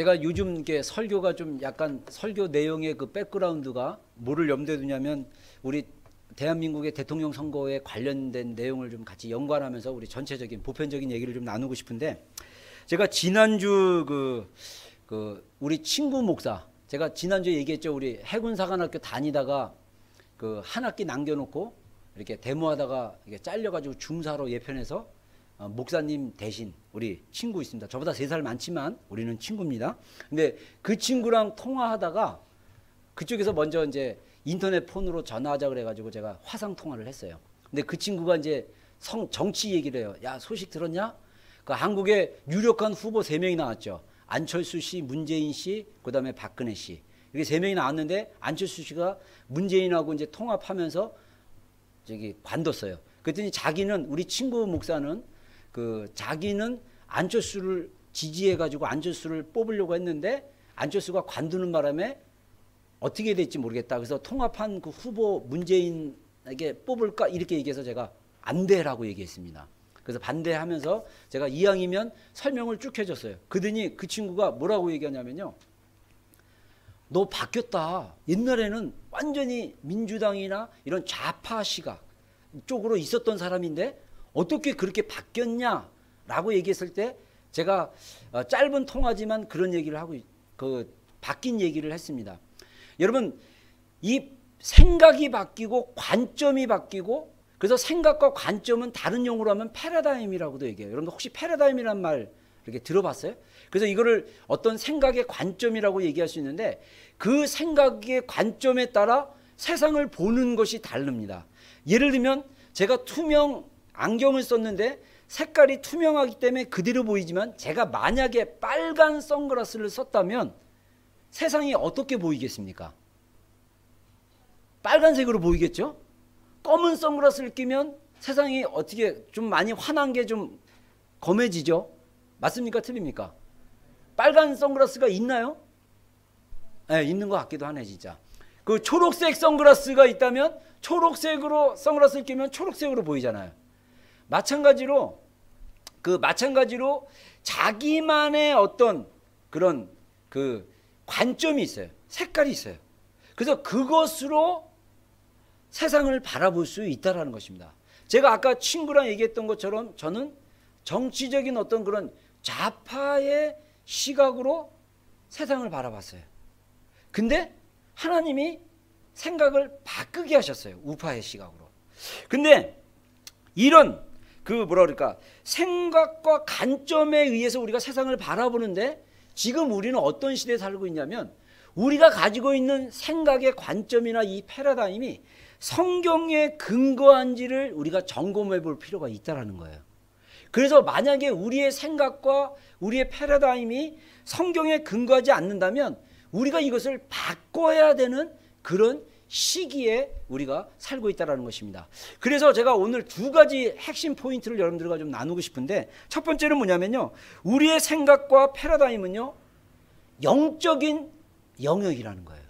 제가 요즘 이게 설교가 좀 약간 설교 내용의 그 백그라운드가 뭐를 염두에 두냐면 우리 대한민국의 대통령 선거에 관련된 내용을 좀 같이 연관하면서 우리 전체적인 보편적인 얘기를 좀 나누고 싶은데, 제가 지난주 우리 친구 목사, 제가 지난주에 얘기했죠. 우리 해군사관학교 다니다가 그 한 학기 남겨놓고 이렇게 데모하다가 이게 잘려가지고 중사로 예편해서 목사님 대신 우리 친구 있습니다. 저보다 3살 많지만 우리는 친구입니다. 근데 그 친구랑 통화하다가 그쪽에서 먼저 이제 인터넷 폰으로 전화하자 그래가지고 제가 화상 통화를 했어요. 근데 그 친구가 이제 정치 얘기를 해요. 야, 소식 들었냐? 그 한국에 유력한 후보 3명이 나왔죠. 안철수 씨, 문재인 씨, 그 다음에 박근혜 씨. 이렇게 3명이 나왔는데 안철수 씨가 문재인하고 이제 통합하면서 저기 관뒀어요. 그랬더니 자기는, 우리 친구 목사는 자기는 안철수를 지지해가지고 안철수를 뽑으려고 했는데 안철수가 관두는 바람에 어떻게 될지 모르겠다. 그래서 통합한 그 후보 문재인에게 뽑을까 이렇게 얘기해서 제가 안 돼라고 얘기했습니다. 그래서 반대하면서 제가 이왕이면 설명을 쭉 해줬어요. 그러더니 그 친구가 뭐라고 얘기하냐면요. 너 바뀌었다. 옛날에는 완전히 민주당이나 이런 좌파 시각 쪽으로 있었던 사람인데 어떻게 그렇게 바뀌었냐라고 얘기했을 때 제가 짧은 통화지만 그런 얘기를 하고 바뀐 얘기를 했습니다. 여러분, 이 생각이 바뀌고 관점이 바뀌고, 그래서 생각과 관점은 다른 용어로 하면 패러다임이라고도 얘기해요. 여러분 혹시 패러다임이란 말 이렇게 들어봤어요? 그래서 이거를 어떤 생각의 관점이라고 얘기할 수 있는데 그 생각의 관점에 따라 세상을 보는 것이 다릅니다. 예를 들면 제가 투명 안경을 썼는데 색깔이 투명하기 때문에 그대로 보이지만 제가 만약에 빨간 선글라스를 썼다면 세상이 어떻게 보이겠습니까? 빨간색으로 보이겠죠? 검은 선글라스를 끼면 세상이 어떻게 좀 많이 환한 게 좀 검해지죠? 맞습니까? 틀립니까? 빨간 선글라스가 있나요? 네, 있는 것 같기도 하네 진짜. 그 초록색 선글라스가 있다면 초록색으로 선글라스를 끼면 초록색으로 보이잖아요. 마찬가지로 자기만의 어떤 그런 관점이 있어요. 색깔이 있어요. 그래서 그것으로 세상을 바라볼 수 있다는 것입니다. 제가 아까 친구랑 얘기했던 것처럼 저는 정치적인 어떤 그런 좌파의 시각으로 세상을 바라봤어요. 근데 하나님이 생각을 바꾸게 하셨어요. 우파의 시각으로. 근데 이런 생각과 관점에 의해서 우리가 세상을 바라보는데 지금 우리는 어떤 시대에 살고 있냐면 우리가 가지고 있는 생각의 관점이나 이 패러다임이 성경에 근거한지를 우리가 점검해 볼 필요가 있다는 거예요. 그래서 만약에 우리의 생각과 우리의 패러다임이 성경에 근거하지 않는다면 우리가 이것을 바꿔야 되는 그런 시기에 우리가 살고 있다는 것입니다. 그래서 제가 오늘 2가지 핵심 포인트를 여러분들과 좀 나누고 싶은데, 첫 번째는 뭐냐면요, 우리의 생각과 패러다임은요 영적인 영역이라는 거예요.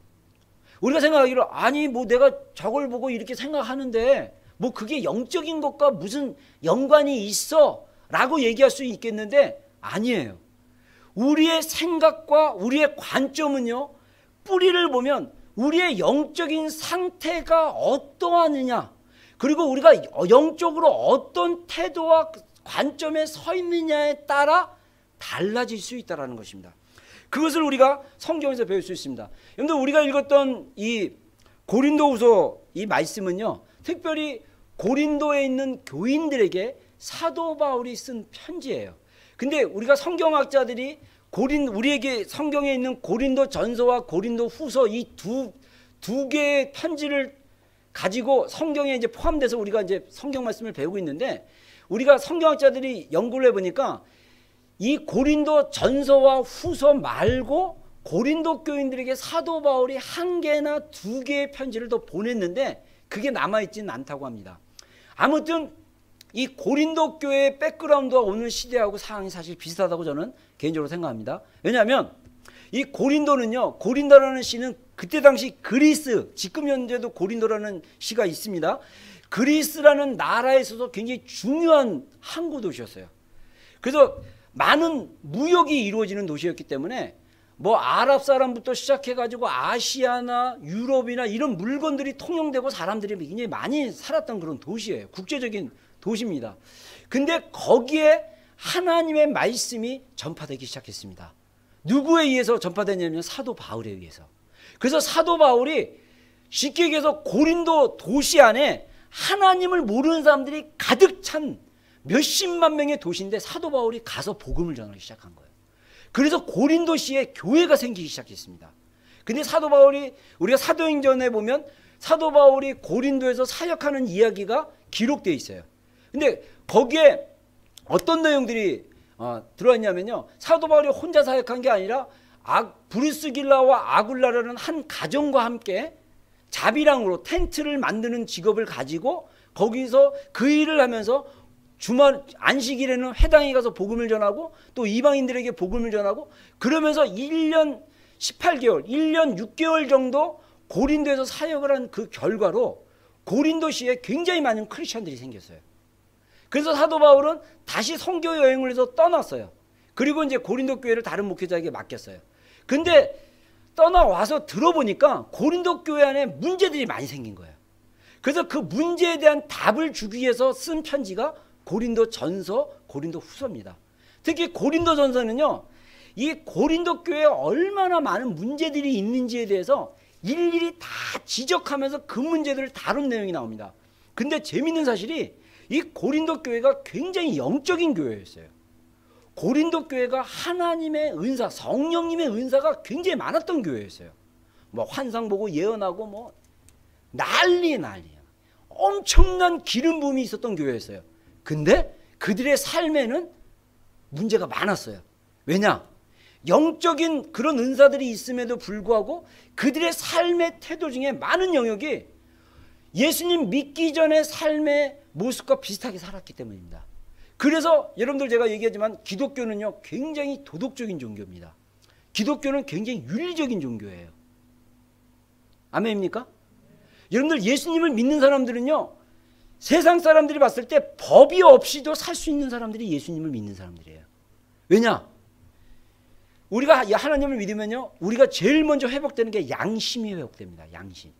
우리가 생각하기로 아니 뭐 내가 저걸 보고 이렇게 생각하는데 뭐 그게 영적인 것과 무슨 연관이 있어 라고 얘기할 수 있겠는데 아니에요. 우리의 생각과 우리의 관점은요, 뿌리를 보면 우리의 영적인 상태가 어떠하느냐, 그리고 우리가 영적으로 어떤 태도와 관점에 서 있느냐에 따라 달라질 수 있다는 것입니다. 그것을 우리가 성경에서 배울 수 있습니다. 여러분들, 우리가 읽었던 이 고린도후서 이 말씀은요, 특별히 고린도에 있는 교인들에게 사도 바울이 쓴 편지예요. 근데 우리가 성경학자들이 우리에게 성경에 있는 고린도 전서와 고린도 후서 이 두 개의 편지를 가지고 성경에 이제 포함돼서 우리가 이제 성경 말씀을 배우고 있는데, 우리가 성경학자들이 연구를 해보니까 이 고린도 전서와 후서 말고 고린도 교인들에게 사도 바울이 1개나 2개의 편지를 더 보냈는데 그게 남아있지는 않다고 합니다. 아무튼 이 고린도 교회의 백그라운드와 오늘 시대하고 상황이 사실 비슷하다고 저는 개인적으로 생각합니다. 왜냐하면 이 고린도는요, 고린도라는 시는 그때 당시 그리스, 지금 현재도 고린도라는 시가 있습니다. 그리스라는 나라에 있어서 굉장히 중요한 항구 도시였어요. 그래서 많은 무역이 이루어지는 도시였기 때문에 뭐 아랍 사람부터 시작해가지고 아시아나 유럽이나 이런 물건들이 통용되고 사람들이 굉장히 많이 살았던 그런 도시예요. 국제적인 도시입니다. 근데 거기에 하나님의 말씀이 전파되기 시작했습니다. 누구에 의해서 전파되냐면 사도 바울에 의해서. 그래서 사도 바울이 쉽게 얘기해서 고린도 도시 안에 하나님을 모르는 사람들이 가득 찬 몇십만 명의 도시인데 사도 바울이 가서 복음을 전하기 시작한 거예요. 그래서 고린도시에 교회가 생기기 시작했습니다. 근데 사도 바울이 우리가 사도행전에 보면 사도 바울이 고린도에서 사역하는 이야기가 기록되어 있어요. 근데 거기에 어떤 내용들이 들어있냐면요. 사도 바울이 혼자 사역한 게 아니라 브리스길라와 아굴라라는 한 가정과 함께 자비랑으로 텐트를 만드는 직업을 가지고 거기서 그 일을 하면서 주말 안식일에는 회당에 가서 복음을 전하고 또 이방인들에게 복음을 전하고 그러면서 1년 18개월, 1년 6개월 정도 고린도에서 사역을 한 그 결과로 고린도시에 굉장히 많은 크리스천들이 생겼어요. 그래서 사도 바울은 다시 선교 여행을 해서 떠났어요. 그리고 이제 고린도 교회를 다른 목회자에게 맡겼어요. 근데 떠나와서 들어보니까 고린도 교회 안에 문제들이 많이 생긴 거예요. 그래서 그 문제에 대한 답을 주기 위해서 쓴 편지가 고린도 전서, 고린도 후서입니다. 특히 고린도 전서는요, 이 고린도 교회에 얼마나 많은 문제들이 있는지에 대해서 일일이 다 지적하면서 그 문제들을 다룬 내용이 나옵니다. 근데 재밌는 사실이 이 고린도 교회가 굉장히 영적인 교회였어요. 고린도 교회가 하나님의 은사, 성령님의 은사가 굉장히 많았던 교회였어요. 뭐 환상 보고 예언하고 뭐 난리야. 엄청난 기름 부음이 있었던 교회였어요. 근데 그들의 삶에는 문제가 많았어요. 왜냐? 영적인 그런 은사들이 있음에도 불구하고 그들의 삶의 태도 중에 많은 영역이 예수님 믿기 전의 삶의 모습과 비슷하게 살았기 때문입니다. 그래서 여러분들 제가 얘기하지만 기독교는요 굉장히 도덕적인 종교입니다. 기독교는 굉장히 윤리적인 종교예요. 아멘입니까? 여러분들 예수님을 믿는 사람들은요 세상 사람들이 봤을 때 법이 없이도 살 수 있는 사람들이 예수님을 믿는 사람들이에요. 왜냐? 우리가 하나님을 믿으면요 우리가 제일 먼저 회복되는 게 양심이 회복됩니다. 양심.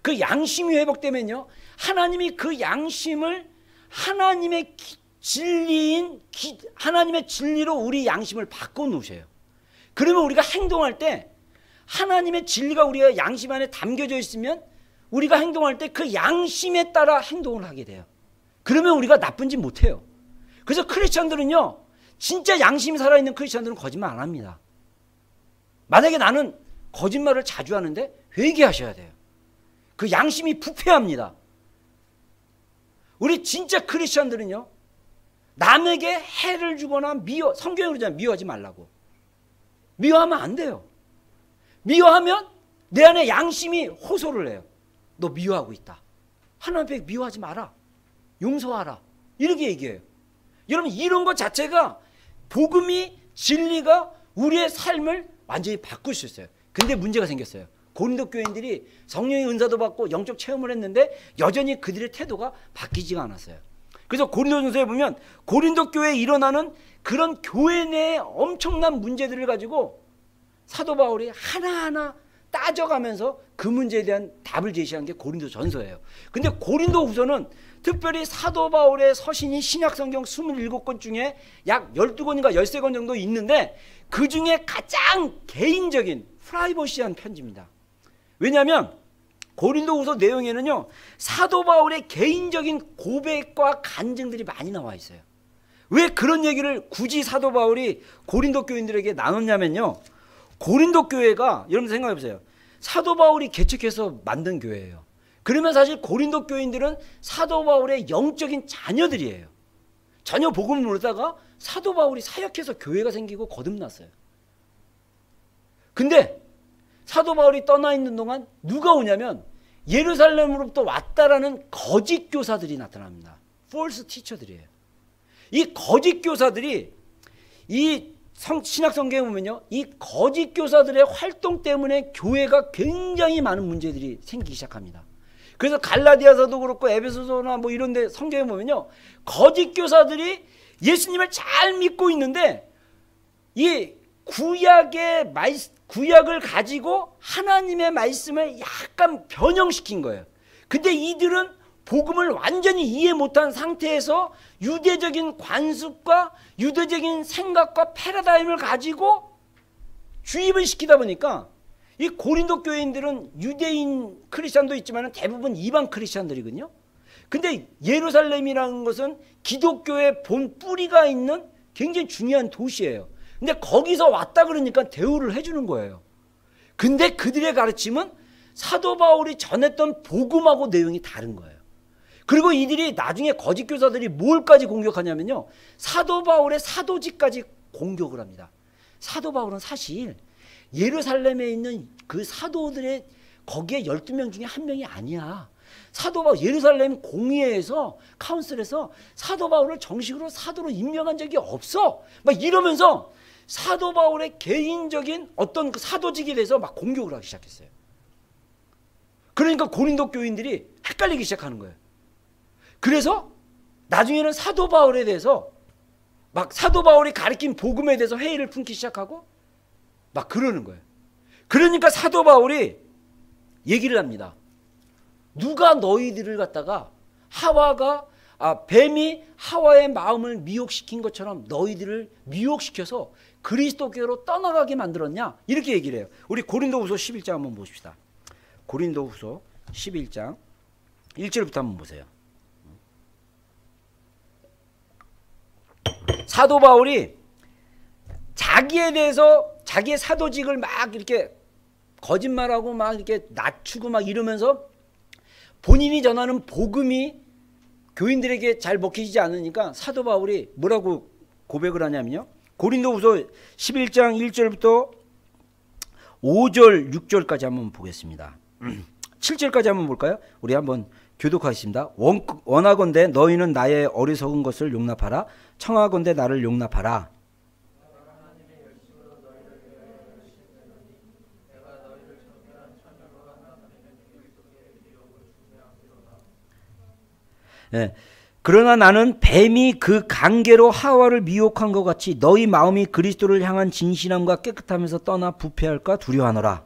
그 양심이 회복되면요 하나님이 그 양심을 하나님의 하나님의 진리로 우리 양심을 바꿔놓으셔요. 그러면 우리가 행동할 때 하나님의 진리가 우리가 양심 안에 담겨져 있으면 우리가 행동할 때 그 양심에 따라 행동을 하게 돼요. 그러면 우리가 나쁜 짓 못해요. 그래서 크리스찬들은요 진짜 양심이 살아있는 크리스찬들은 거짓말 안 합니다. 만약에 나는 거짓말을 자주 하는데 회개하셔야 돼요. 그 양심이 부패합니다. 우리 진짜 크리스찬들은요 남에게 해를 주거나 성경에 그러잖아요. 미워하지 말라고. 미워하면 안 돼요. 미워하면 내 안에 양심이 호소를 해요. 너 미워하고 있다. 하나님 앞에 미워하지 마라. 용서하라. 이렇게 얘기해요. 여러분 이런 것 자체가 복음이 진리가 우리의 삶을 완전히 바꿀 수 있어요. 근데 문제가 생겼어요. 고린도 교인들이 성령의 은사도 받고 영적 체험을 했는데 여전히 그들의 태도가 바뀌지가 않았어요. 그래서 고린도전서에 보면 고린도 교회에 일어나는 그런 교회 내의 엄청난 문제들을 가지고 사도 바울이 하나하나 따져가면서 그 문제에 대한 답을 제시한 게 고린도전서예요. 근데 고린도후서는 특별히 사도 바울의 서신이 신약성경 27권 중에 약 12권인가 13권 정도 있는데 그 중에 가장 개인적인 프라이버시한 편지입니다. 왜냐하면 고린도후서 내용에는요 사도 바울의 개인적인 고백과 간증들이 많이 나와 있어요. 왜 그런 얘기를 굳이 사도 바울이 고린도 교인들에게 나눴냐면요 고린도 교회가 여러분 생각해 보세요. 사도 바울이 개척해서 만든 교회예요. 그러면 사실 고린도 교인들은 사도 바울의 영적인 자녀들이에요. 전혀 복음을 모르다가 사도 바울이 사역해서 교회가 생기고 거듭났어요. 근데 사도 바울이 떠나 있는 동안 누가 오냐면 예루살렘으로부터 왔다라는 거짓 교사들이 나타납니다. false teacher들이에요. 이 거짓 교사들이 이 신약 성경에 보면요 이 거짓 교사들의 활동 때문에 교회가 굉장히 많은 문제들이 생기기 시작합니다. 그래서 갈라디아서도 그렇고 에베소서나 뭐 이런 데 성경에 보면요 거짓 교사들이 예수님을 잘 믿고 있는데 이 구약을 가지고 하나님의 말씀을 약간 변형시킨 거예요. 근데 이들은 복음을 완전히 이해 못한 상태에서 유대적인 관습과 유대적인 생각과 패러다임을 가지고 주입을 시키다 보니까 이 고린도 교인들은 유대인 크리스찬도 있지만 대부분 이방 크리스찬들이거든요. 근데 예루살렘이라는 것은 기독교의 본 뿌리가 있는 굉장히 중요한 도시예요. 근데 거기서 왔다 그러니까 대우를 해주는 거예요. 근데 그들의 가르침은 사도 바울이 전했던 복음하고 내용이 다른 거예요. 그리고 이들이 나중에 거짓 교사들이 뭘까지 공격하냐면요, 사도 바울의 사도직까지 공격을 합니다. 사도 바울은 사실 예루살렘에 있는 그 사도들의 거기에 12명 중에 한 명이 아니야. 사도 바울 예루살렘 공의회에서 카운슬에서 사도 바울을 정식으로 사도로 임명한 적이 없어. 막 이러면서 사도 바울의 개인적인 어떤 그 사도직에 대해서 막 공격을 하기 시작했어요. 그러니까 고린도 교인들이 헷갈리기 시작하는 거예요. 그래서 나중에는 사도 바울에 대해서 막 사도 바울이 가르친 복음에 대해서 회의를 품기 시작하고 막 그러는 거예요. 그러니까 사도 바울이 얘기를 합니다. 누가 너희들을 갖다가 뱀이 하와의 마음을 미혹시킨 것처럼 너희들을 미혹시켜서 그리스도께로 떠나가게 만들었냐? 이렇게 얘기를 해요. 우리 고린도후서 11장 한번 보십시다. 고린도후서 11장 1절부터 한번 보세요. 사도 바울이 자기에 대해서 자기의 사도직을 막 이렇게 거짓말하고 막 이렇게 낮추고 막 이러면서 본인이 전하는 복음이 교인들에게 잘 먹히지 않으니까 사도 바울이 뭐라고 고백을 하냐면요, 고린도후서 11장 1절부터 5절 6절까지 한번 보겠습니다. 7절까지 한번 볼까요? 우리 한번 교독하겠습니다. 원하건대 너희는 나의 어리석은 것을 용납하라. 청하건대 나를 용납하라. 네. 그러나 나는 뱀이 그 관계로 하와를 미혹한 것 같이 너희 마음이 그리스도를 향한 진실함과 깨끗함에서 떠나 부패할까 두려워하노라.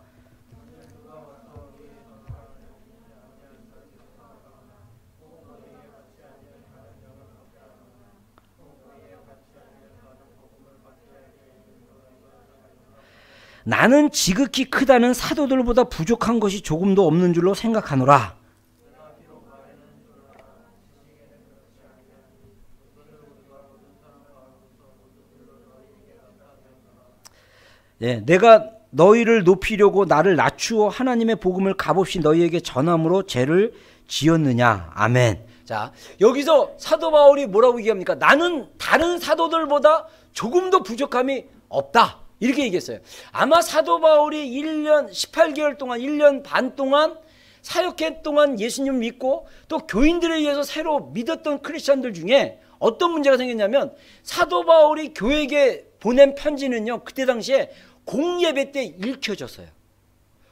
나는 지극히 크다는 사도들보다 부족한 것이 조금도 없는 줄로 생각하노라. 예, 내가 너희를 높이려고 나를 낮추어 하나님의 복음을 값없이 너희에게 전함으로 죄를 지었느냐. 아멘. 자, 여기서 사도 바울이 뭐라고 얘기합니까? 나는 다른 사도들보다 조금도 부족함이 없다. 이렇게 얘기했어요. 아마 사도 바울이 1년 18개월 동안 1년 반 동안 사역했 동안 예수님 믿고 또 교인들에 의해서 새로 믿었던 크리스천들 중에 어떤 문제가 생겼냐면, 사도 바울이 교회에게 보낸 편지는요, 그때 당시에 공예배 때 읽혀졌어요.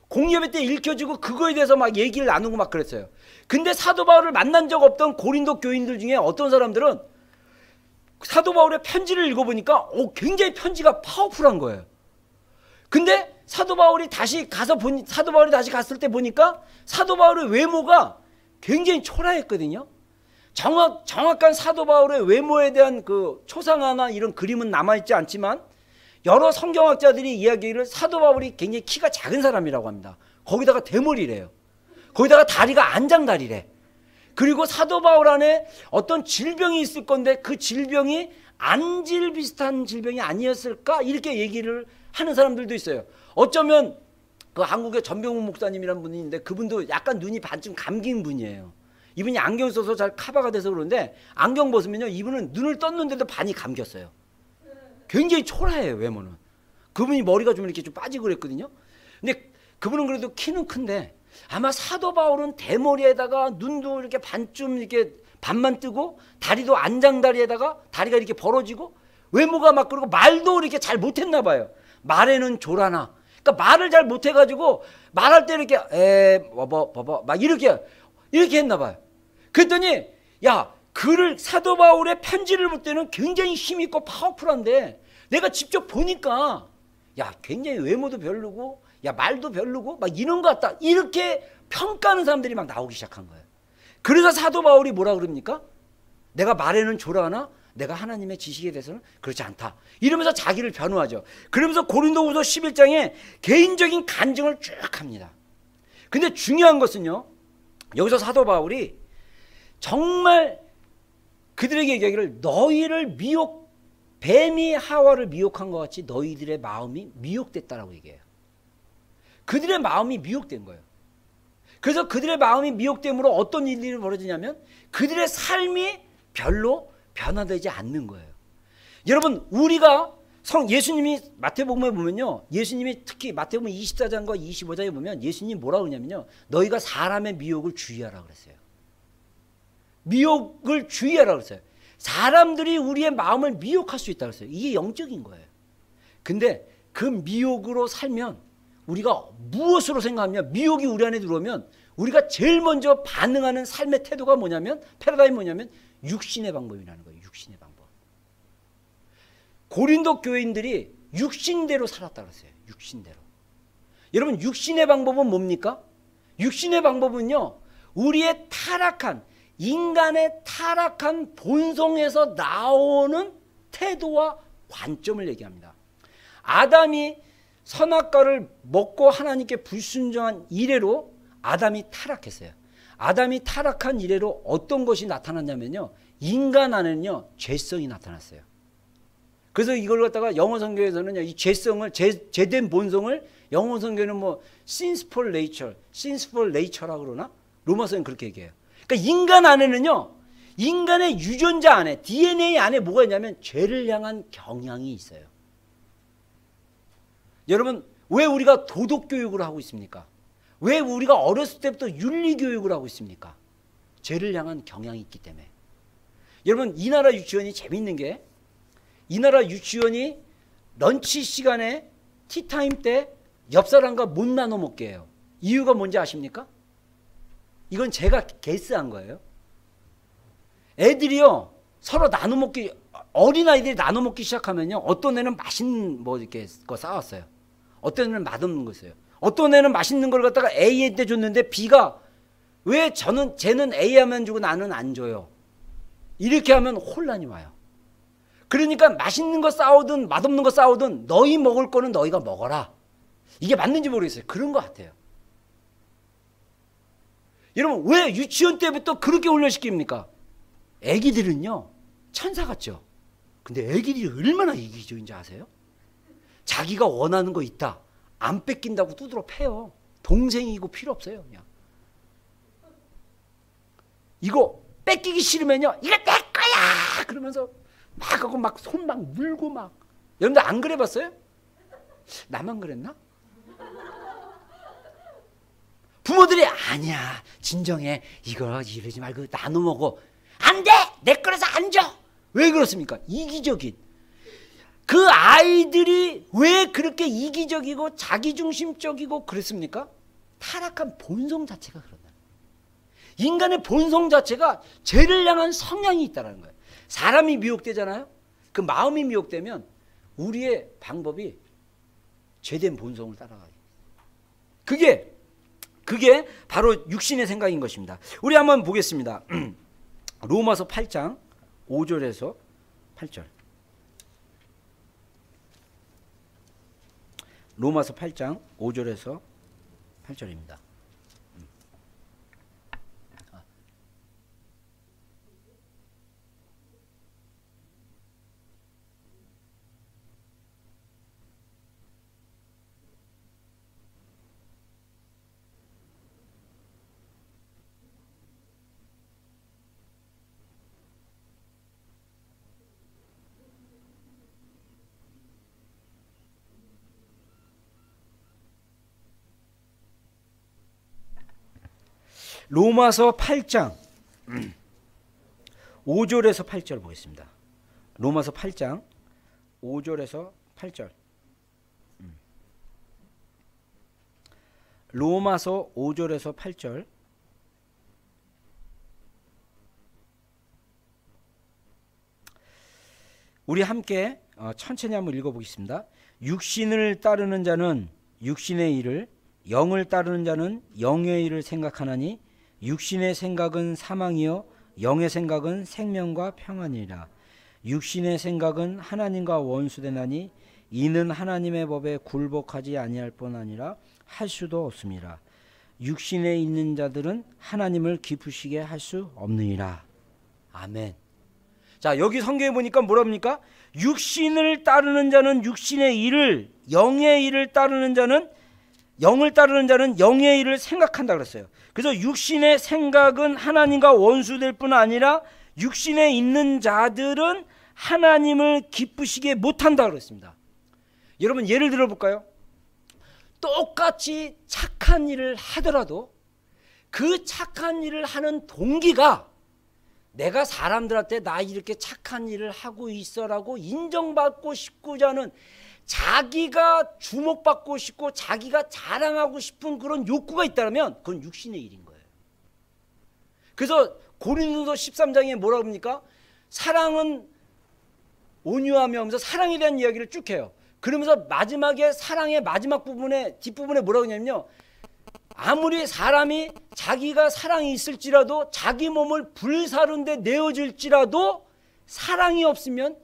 공예배 때 읽혀지고 그거에 대해서 막 얘기를 나누고 막 그랬어요. 근데 사도 바울을 만난 적 없던 고린도 교인들 중에 어떤 사람들은 사도 바울의 편지를 읽어보니까 굉장히 편지가 파워풀한 거예요. 근데 사도 바울이 다시 갔을 때 보니까 사도 바울의 외모가 굉장히 초라했거든요. 정확한 사도 바울의 외모에 대한 그 초상화나 이런 그림은 남아있지 않지만 여러 성경학자들이 이야기를 사도 바울이 굉장히 키가 작은 사람이라고 합니다. 거기다가 대머리래요. 거기다가 다리가 안장다리래. 그리고 사도 바울 안에 어떤 질병이 있을 건데 그 질병이 안질 비슷한 질병이 아니었을까? 이렇게 얘기를 하는 사람들도 있어요. 어쩌면 그 한국의 전병훈 목사님이라는 분이 있는데 그분도 약간 눈이 반쯤 감긴 분이에요. 이분이 안경 써서 잘 커버가 돼서 그러는데 안경 벗으면요, 이분은 눈을 떴는데도 반이 감겼어요. 굉장히 초라해요, 외모는. 그분이 머리가 좀 이렇게 좀 빠지고 그랬거든요. 근데 그분은 그래도 키는 큰데 아마 사도 바울은 대머리에다가 눈도 이렇게 반쯤 이렇게 반만 뜨고 다리도 안장다리에다가 다리가 이렇게 벌어지고 외모가 막 그러고 말도 이렇게 잘 못했나 봐요. 말에는 조라나. 그러니까 말을 잘 못해가지고 말할 때 이렇게 막 이렇게 했나 봐요. 그랬더니 사도 바울의 편지를 볼 때는 굉장히 힘있고 파워풀한데 내가 직접 보니까 야, 굉장히 외모도 별로고, 야, 말도 별로고, 막 이런 것 같다. 이렇게 평가하는 사람들이 막 나오기 시작한 거예요. 그래서 사도 바울이 뭐라 그럽니까? 내가 말에는 조라하나 내가 하나님의 지식에 대해서는 그렇지 않다. 이러면서 자기를 변호하죠. 그러면서 고린도후서 11장에 개인적인 간증을 쭉 합니다. 근데 중요한 것은요, 여기서 사도 바울이 정말 그들에게 얘기하기를 너희를 뱀이 하와를 미혹한 것 같이 너희들의 마음이 미혹됐다라고 얘기해요. 그들의 마음이 미혹된 거예요. 그래서 그들의 마음이 미혹됨으로 어떤 일이 벌어지냐면 그들의 삶이 별로 변화되지 않는 거예요. 여러분, 우리가 예수님이 마태복음에 보면요, 예수님이 특히 마태복음 24장과 25장에 보면 예수님이 뭐라고 그러냐면요, 너희가 사람의 미혹을 주의하라 그랬어요. 미혹을 주의하라 그랬어요. 사람들이 우리의 마음을 미혹할 수 있다고 했어요. 이게 영적인 거예요. 근데 그 미혹으로 살면 우리가 무엇으로 생각하면, 미혹이 우리 안에 들어오면 우리가 제일 먼저 반응하는 삶의 태도가 뭐냐면, 패러다임이 뭐냐면 육신의 방법이라는 거예요. 육신의 방법. 고린도 교인들이 육신대로 살았다고 했어요. 육신대로. 여러분, 육신의 방법은 뭡니까? 육신의 방법은요, 우리의 타락한, 인간의 타락한 본성에서 나오는 태도와 관점을 얘기합니다. 아담이 선악과를 먹고 하나님께 불순종한 이래로 아담이 타락했어요. 아담이 타락한 이래로 어떤 것이 나타났냐면요, 인간 안에는요 죄성이 나타났어요. 그래서 이걸 갖다가 영어 성경에서는 이 죄성을, 죄된 본성을 영어 성경에는 뭐 sinful nature라고 그러나 로마서는 그렇게 얘기해요. 그러니까 인간 안에는요, 인간의 유전자 안에, DNA 안에 뭐가 있냐면 죄를 향한 경향이 있어요. 여러분, 왜 우리가 도덕 교육을 하고 있습니까? 왜 우리가 어렸을 때부터 윤리 교육을 하고 있습니까? 죄를 향한 경향이 있기 때문에. 여러분, 이 나라 유치원이 재밌는 게, 이 나라 유치원이 런치 시간에 티타임 때 옆 사람과 못 나눠 먹게 해요. 이유가 뭔지 아십니까? 이건 제가 게스한 거예요. 애들이요, 서로 나눠 먹기, 어린아이들이 나눠 먹기 시작하면요, 어떤 애는 맛있는 뭐 이렇게 거 싸왔어요. 어떤 애는 맛없는 거 있어요. 어떤 애는 맛있는 걸 갖다가 A한테 줬는데 B가 왜 쟤는 A 하면 주고 나는 안 줘요. 이렇게 하면 혼란이 와요. 그러니까 맛있는 거 싸우든 맛없는 거 싸우든 너희 먹을 거는 너희가 먹어라. 이게 맞는지 모르겠어요. 그런 것 같아요. 여러분, 왜 유치원 때부터 그렇게 훈련시킵니까? 애기들은요, 천사 같죠? 근데 애기들이 얼마나 이기적인지 아세요? 자기가 원하는 거 있다, 안 뺏긴다고 두드러 패요. 동생이고 필요 없어요. 그냥 이거 뺏기기 싫으면요, 이거 내 거야 그러면서 막 하고 막 손 막 물고 막. 여러분들 안 그래 봤어요? 나만 그랬나? 부모들이 아니야, 진정해, 이거 이러지 말고 나눠 먹어. 안 돼, 내 거라서 안 줘. 왜 그렇습니까? 이기적인. 그 아이들이 왜 그렇게 이기적이고 자기중심적이고 그랬습니까? 타락한 본성 자체가 그런다. 인간의 본성 자체가 죄를 향한 성향이 있다는 거예요. 사람이 미혹되잖아요. 그 마음이 미혹되면 우리의 방법이 죄된 본성을 따라가요. 그게 바로 육신의 생각인 것입니다. 우리 한번 보겠습니다. 로마서 8장 5절에서 8절. 로마서 8장 5절에서 8절입니다. 로마서 8장 5절에서 8절 보겠습니다. 로마서 8장 5절에서 8절. 로마서 5절에서 8절. 우리 함께 천천히 한번 읽어보겠습니다. 육신을 따르는 자는 육신의 일을, 영을 따르는 자는 영의 일을 생각하나니 육신의 생각은 사망이요 영의 생각은 생명과 평안이라. 육신의 생각은 하나님과 원수되나니 이는 하나님의 법에 굴복하지 아니할 뿐 아니라 할 수도 없음이라. 육신에 있는 자들은 하나님을 기쁘시게 할 수 없느니라. 아멘. 자, 여기 성경에 보니까 뭐라 합니까? 육신을 따르는 자는 육신의 일을, 영의 일을 따르는 자는, 영을 따르는 자는 영의 일을 생각한다 그랬어요. 그래서 육신의 생각은 하나님과 원수될 뿐 아니라 육신에 있는 자들은 하나님을 기쁘시게 못한다 그랬습니다. 여러분, 예를 들어 볼까요? 똑같이 착한 일을 하더라도 그 착한 일을 하는 동기가 내가 사람들한테 나 이렇게 착한 일을 하고 있어라고 인정받고 싶고자 하는, 자기가 주목받고 싶고 자기가 자랑하고 싶은 그런 욕구가 있다면 그건 육신의 일인 거예요. 그래서 고린도서 13장에 뭐라고 합니까? 사랑은 온유하며 하면서 사랑에 대한 이야기를 쭉 해요. 그러면서 마지막에 사랑의 마지막 부분에, 뒷부분에 뭐라고 하냐면요, 아무리 사람이 자기가 사랑이 있을지라도 자기 몸을 불사른 데 내어질지라도 사랑이 없으면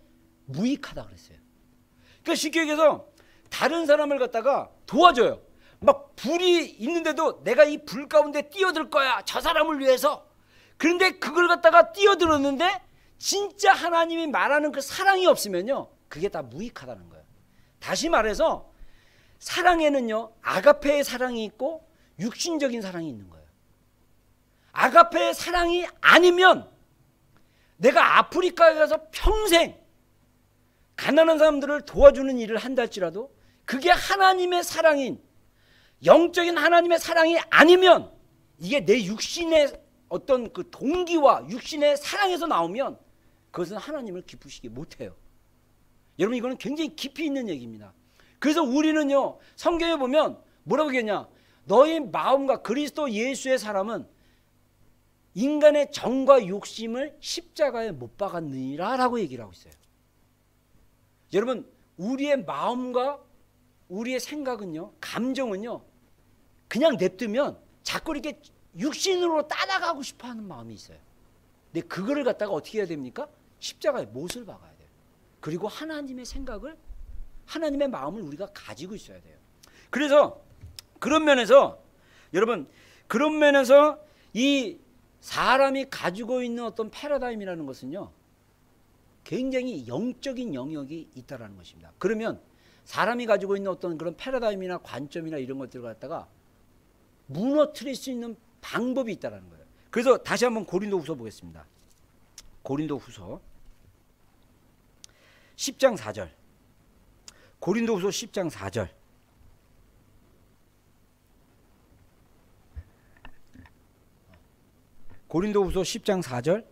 무익하다 그랬어요. 그러니까 쉽게 얘기해서 다른 사람을 갖다가 도와줘요. 막 불이 있는데도 내가 이 불 가운데 뛰어들 거야, 저 사람을 위해서. 그런데 그걸 갖다가 뛰어들었는데 진짜 하나님이 말하는 그 사랑이 없으면요, 그게 다 무익하다는 거예요. 다시 말해서 사랑에는요, 아가페의 사랑이 있고 육신적인 사랑이 있는 거예요. 아가페의 사랑이 아니면 내가 아프리카에 가서 평생 가난한 사람들을 도와주는 일을 한다 할지라도 그게 하나님의 사랑인, 영적인 하나님의 사랑이 아니면, 이게 내 육신의 어떤 그 동기와 육신의 사랑에서 나오면 그것은 하나님을 기쁘시게 못해요. 여러분, 이거는 굉장히 깊이 있는 얘기입니다. 그래서 우리는요, 성경에 보면 뭐라고 얘기하냐, 너희 마음과 그리스도 예수의 사람은 인간의 정과 욕심을 십자가에 못 박았느니라 라고 얘기를 하고 있어요. 여러분, 우리의 마음과 우리의 생각은요, 감정은요, 그냥 냅두면 자꾸 이렇게 육신으로 따라가고 싶어하는 마음이 있어요. 근데 그거를 갖다가 어떻게 해야 됩니까? 십자가에 못을 박아야 돼요. 그리고 하나님의 생각을, 하나님의 마음을 우리가 가지고 있어야 돼요. 그래서 그런 면에서 여러분, 그런 면에서 이 사람이 가지고 있는 어떤 패러다임이라는 것은요, 굉장히 영적인 영역이 있다라는 것입니다. 그러면 사람이 가지고 있는 어떤 그런 패러다임이나 관점이나 이런 것들을 갖다가 무너뜨릴 수 있는 방법이 있다라는 거예요. 그래서 다시 한번 고린도후서 보겠습니다. 고린도후서 10장 4절. 고린도후서 10장 4절. 고린도후서 10장 4절.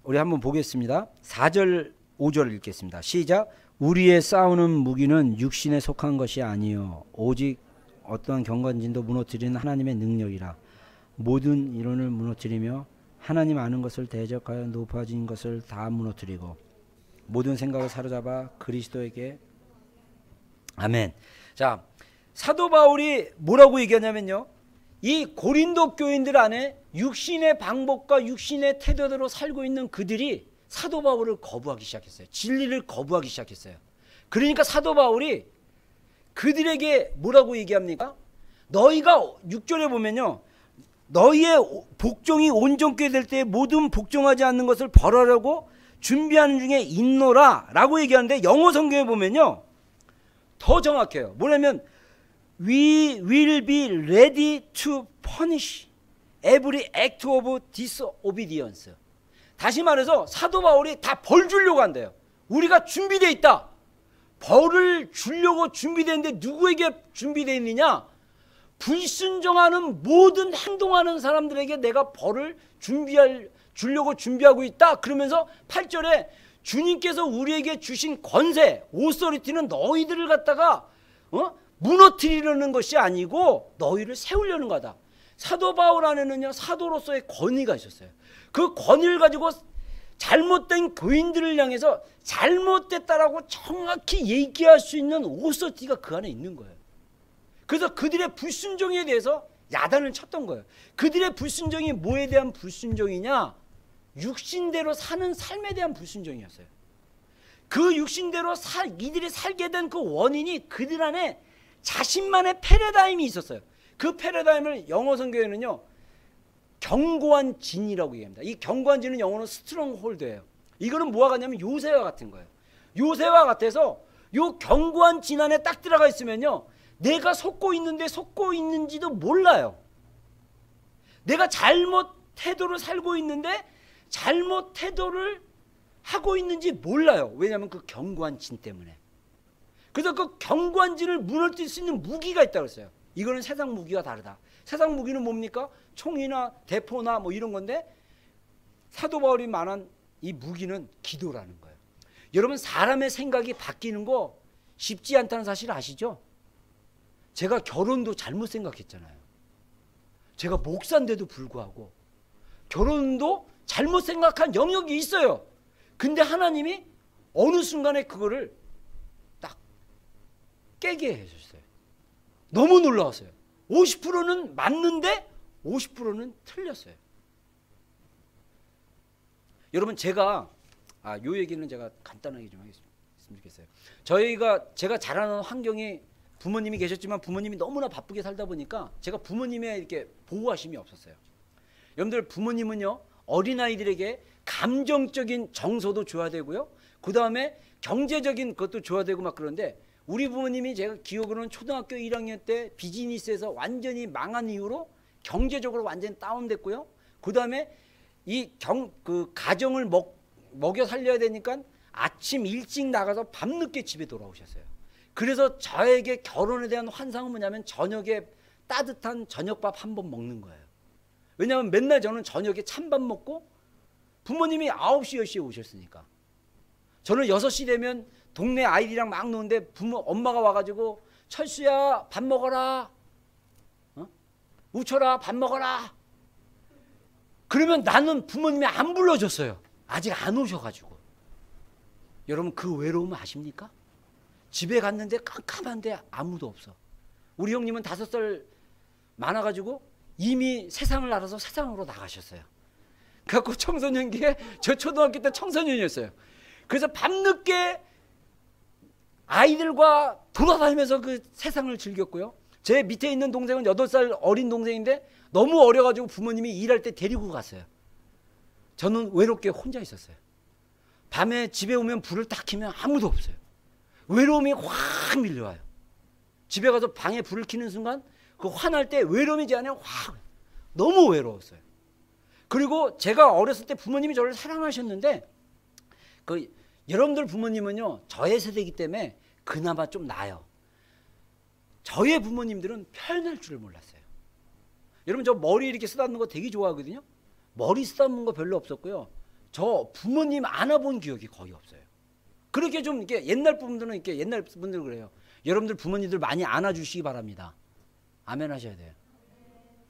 우리 한번 보겠습니다. 4절 5절 읽겠습니다. 시작. 우리의 싸우는 무기는 육신에 속한 것이 아니요 오직 어떠한 경건진도 무너뜨리는 하나님의 능력이라. 모든 이론을 무너뜨리며 하나님 아는 것을 대적하여 높아진 것을 다 무너뜨리고 모든 생각을 사로잡아 그리스도에게. 아멘. 자, 사도 바울이 뭐라고 얘기하냐면요, 이 고린도 교인들 안에 육신의 방법과 육신의 태도대로 살고 있는 그들이 사도 바울을 거부하기 시작했어요. 진리를 거부하기 시작했어요. 그러니까 사도 바울이 그들에게 뭐라고 얘기합니까? 너희가 6절에 보면요, 너희의 복종이 온전케 될 때 모든 복종하지 않는 것을 벌하려고 준비하는 중에 있노라 라고 얘기하는데, 영어 성경에 보면요 더 정확해요. 뭐냐면 We will be ready to punish every act of disobedience. 다시 말해서 사도 바울이 다 벌 주려고 한대요. 우리가 준비되어 있다. 벌을 주려고 준비되어 있는데 누구에게 준비되어 있느냐? 불순종하는 모든 행동하는 사람들에게 내가 벌을 주려고 준비하고 있다. 그러면서 8절에 주님께서 우리에게 주신 권세, 오소리티는 너희들을 갖다가 무너뜨리려는 것이 아니고 너희를 세우려는 거다. 사도 바울 안에는요, 사도로서의 권위가 있었어요. 그 권위를 가지고 잘못된 교인들을 향해서 잘못됐다라고 정확히 얘기할 수 있는 오서티가 그 안에 있는 거예요. 그래서 그들의 불순종에 대해서 야단을 쳤던 거예요. 그들의 불순종이 뭐에 대한 불순종이냐? 육신대로 사는 삶에 대한 불순종이었어요. 그 육신대로 이들이 살게 된 그 원인이 그들 안에 자신만의 패러다임이 있었어요. 그 패러다임을 영어 성경에는요, 견고한 진이라고 얘기합니다. 이 견고한 진은 영어로 스트롱홀드예요. 이거는 뭐와 같냐면 요새와 같은 거예요. 요새와 같아서 요 견고한 진 안에 딱 들어가 있으면요, 내가 속고 있는데 속고 있는지도 몰라요. 내가 잘못 태도를 살고 있는데 잘못 태도를 하고 있는지 몰라요. 왜냐하면 그 견고한 진 때문에. 그래서 그 견고한 진을 무너뜨릴 수 있는 무기가 있다고 했어요. 이거는 세상 무기와 다르다. 세상 무기는 뭡니까? 총이나 대포나 뭐 이런 건데, 사도 바울이 말한 이 무기는 기도라는 거예요. 여러분, 사람의 생각이 바뀌는 거 쉽지 않다는 사실 아시죠? 제가 결혼도 잘못 생각했잖아요. 제가 목사인데도 불구하고 결혼도 잘못 생각한 영역이 있어요. 근데 하나님이 어느 순간에 그거를 딱 깨게 해주셨어요. 너무 놀라웠어요. 50%는 맞는데 50%는 틀렸어요. 여러분, 제가 요 얘기는 제가 간단하게 좀 하겠습니다. 좋겠어요. 제가 자라는 환경이 부모님이 계셨지만 부모님이 너무나 바쁘게 살다 보니까 제가 부모님의 이렇게 보호하심이 없었어요. 여러분들, 부모님은요, 어린아이들에게 감정적인 정서도 줘야 되고요, 그 다음에 경제적인 것도 줘야 되고 막 그런데, 우리 부모님이 제가 기억으로는 초등학교 1학년 때 비즈니스에서 완전히 망한 이후로 경제적으로 완전히 다운됐고요, 그 다음에 그 가정을 먹여 살려야 되니까 아침 일찍 나가서 밤늦게 집에 돌아오셨어요. 그래서 저에게 결혼에 대한 환상은 뭐냐면 저녁에 따뜻한 저녁밥 한 번 먹는 거예요. 왜냐하면 맨날 저는 저녁에 찬밥 먹고 부모님이 9시 10시에 오셨으니까, 저는 6시 되면 동네 아이들이랑 막 노는데 엄마가 와가지고 철수야 밥 먹어라, 우철아 밥 먹어라. 그러면 나는 부모님이 안 불러줬어요. 아직 안 오셔가지고. 여러분, 그 외로움 아십니까? 집에 갔는데 깜깜한데 아무도 없어. 우리 형님은 5살 많아가지고 이미 세상을 알아서 세상으로 나가셨어요. 그래갖고 청소년기에, 저 초등학교 때 청소년이었어요. 그래서 밤늦게 아이들과 돌아다니면서 그 세상을 즐겼고요. 제 밑에 있는 동생은 8살 어린 동생인데 너무 어려가지고 부모님이 일할 때 데리고 갔어요. 저는 외롭게 혼자 있었어요. 밤에 집에 오면 불을 딱 켜면 아무도 없어요. 외로움이 확 밀려와요. 집에 가서 방에 불을 켜는 순간 그 화날 때 외로움이 제 안에 확, 너무 외로웠어요. 그리고 제가 어렸을 때 부모님이 저를 사랑하셨는데, 여러분들 부모님은요, 저의 세대이기 때문에 그나마 좀 나아요. 저의 부모님들은 표현할 줄 몰랐어요. 여러분, 저 머리 이렇게 쓰다듬는 거 되게 좋아하거든요. 머리 쓰다듬는 거 별로 없었고요, 저 부모님 안아본 기억이 거의 없어요. 그렇게 좀 이렇게 옛날 분들은 이렇게, 옛날 분들 그래요. 여러분들 부모님들 많이 안아주시기 바랍니다. 아멘 하셔야 돼요.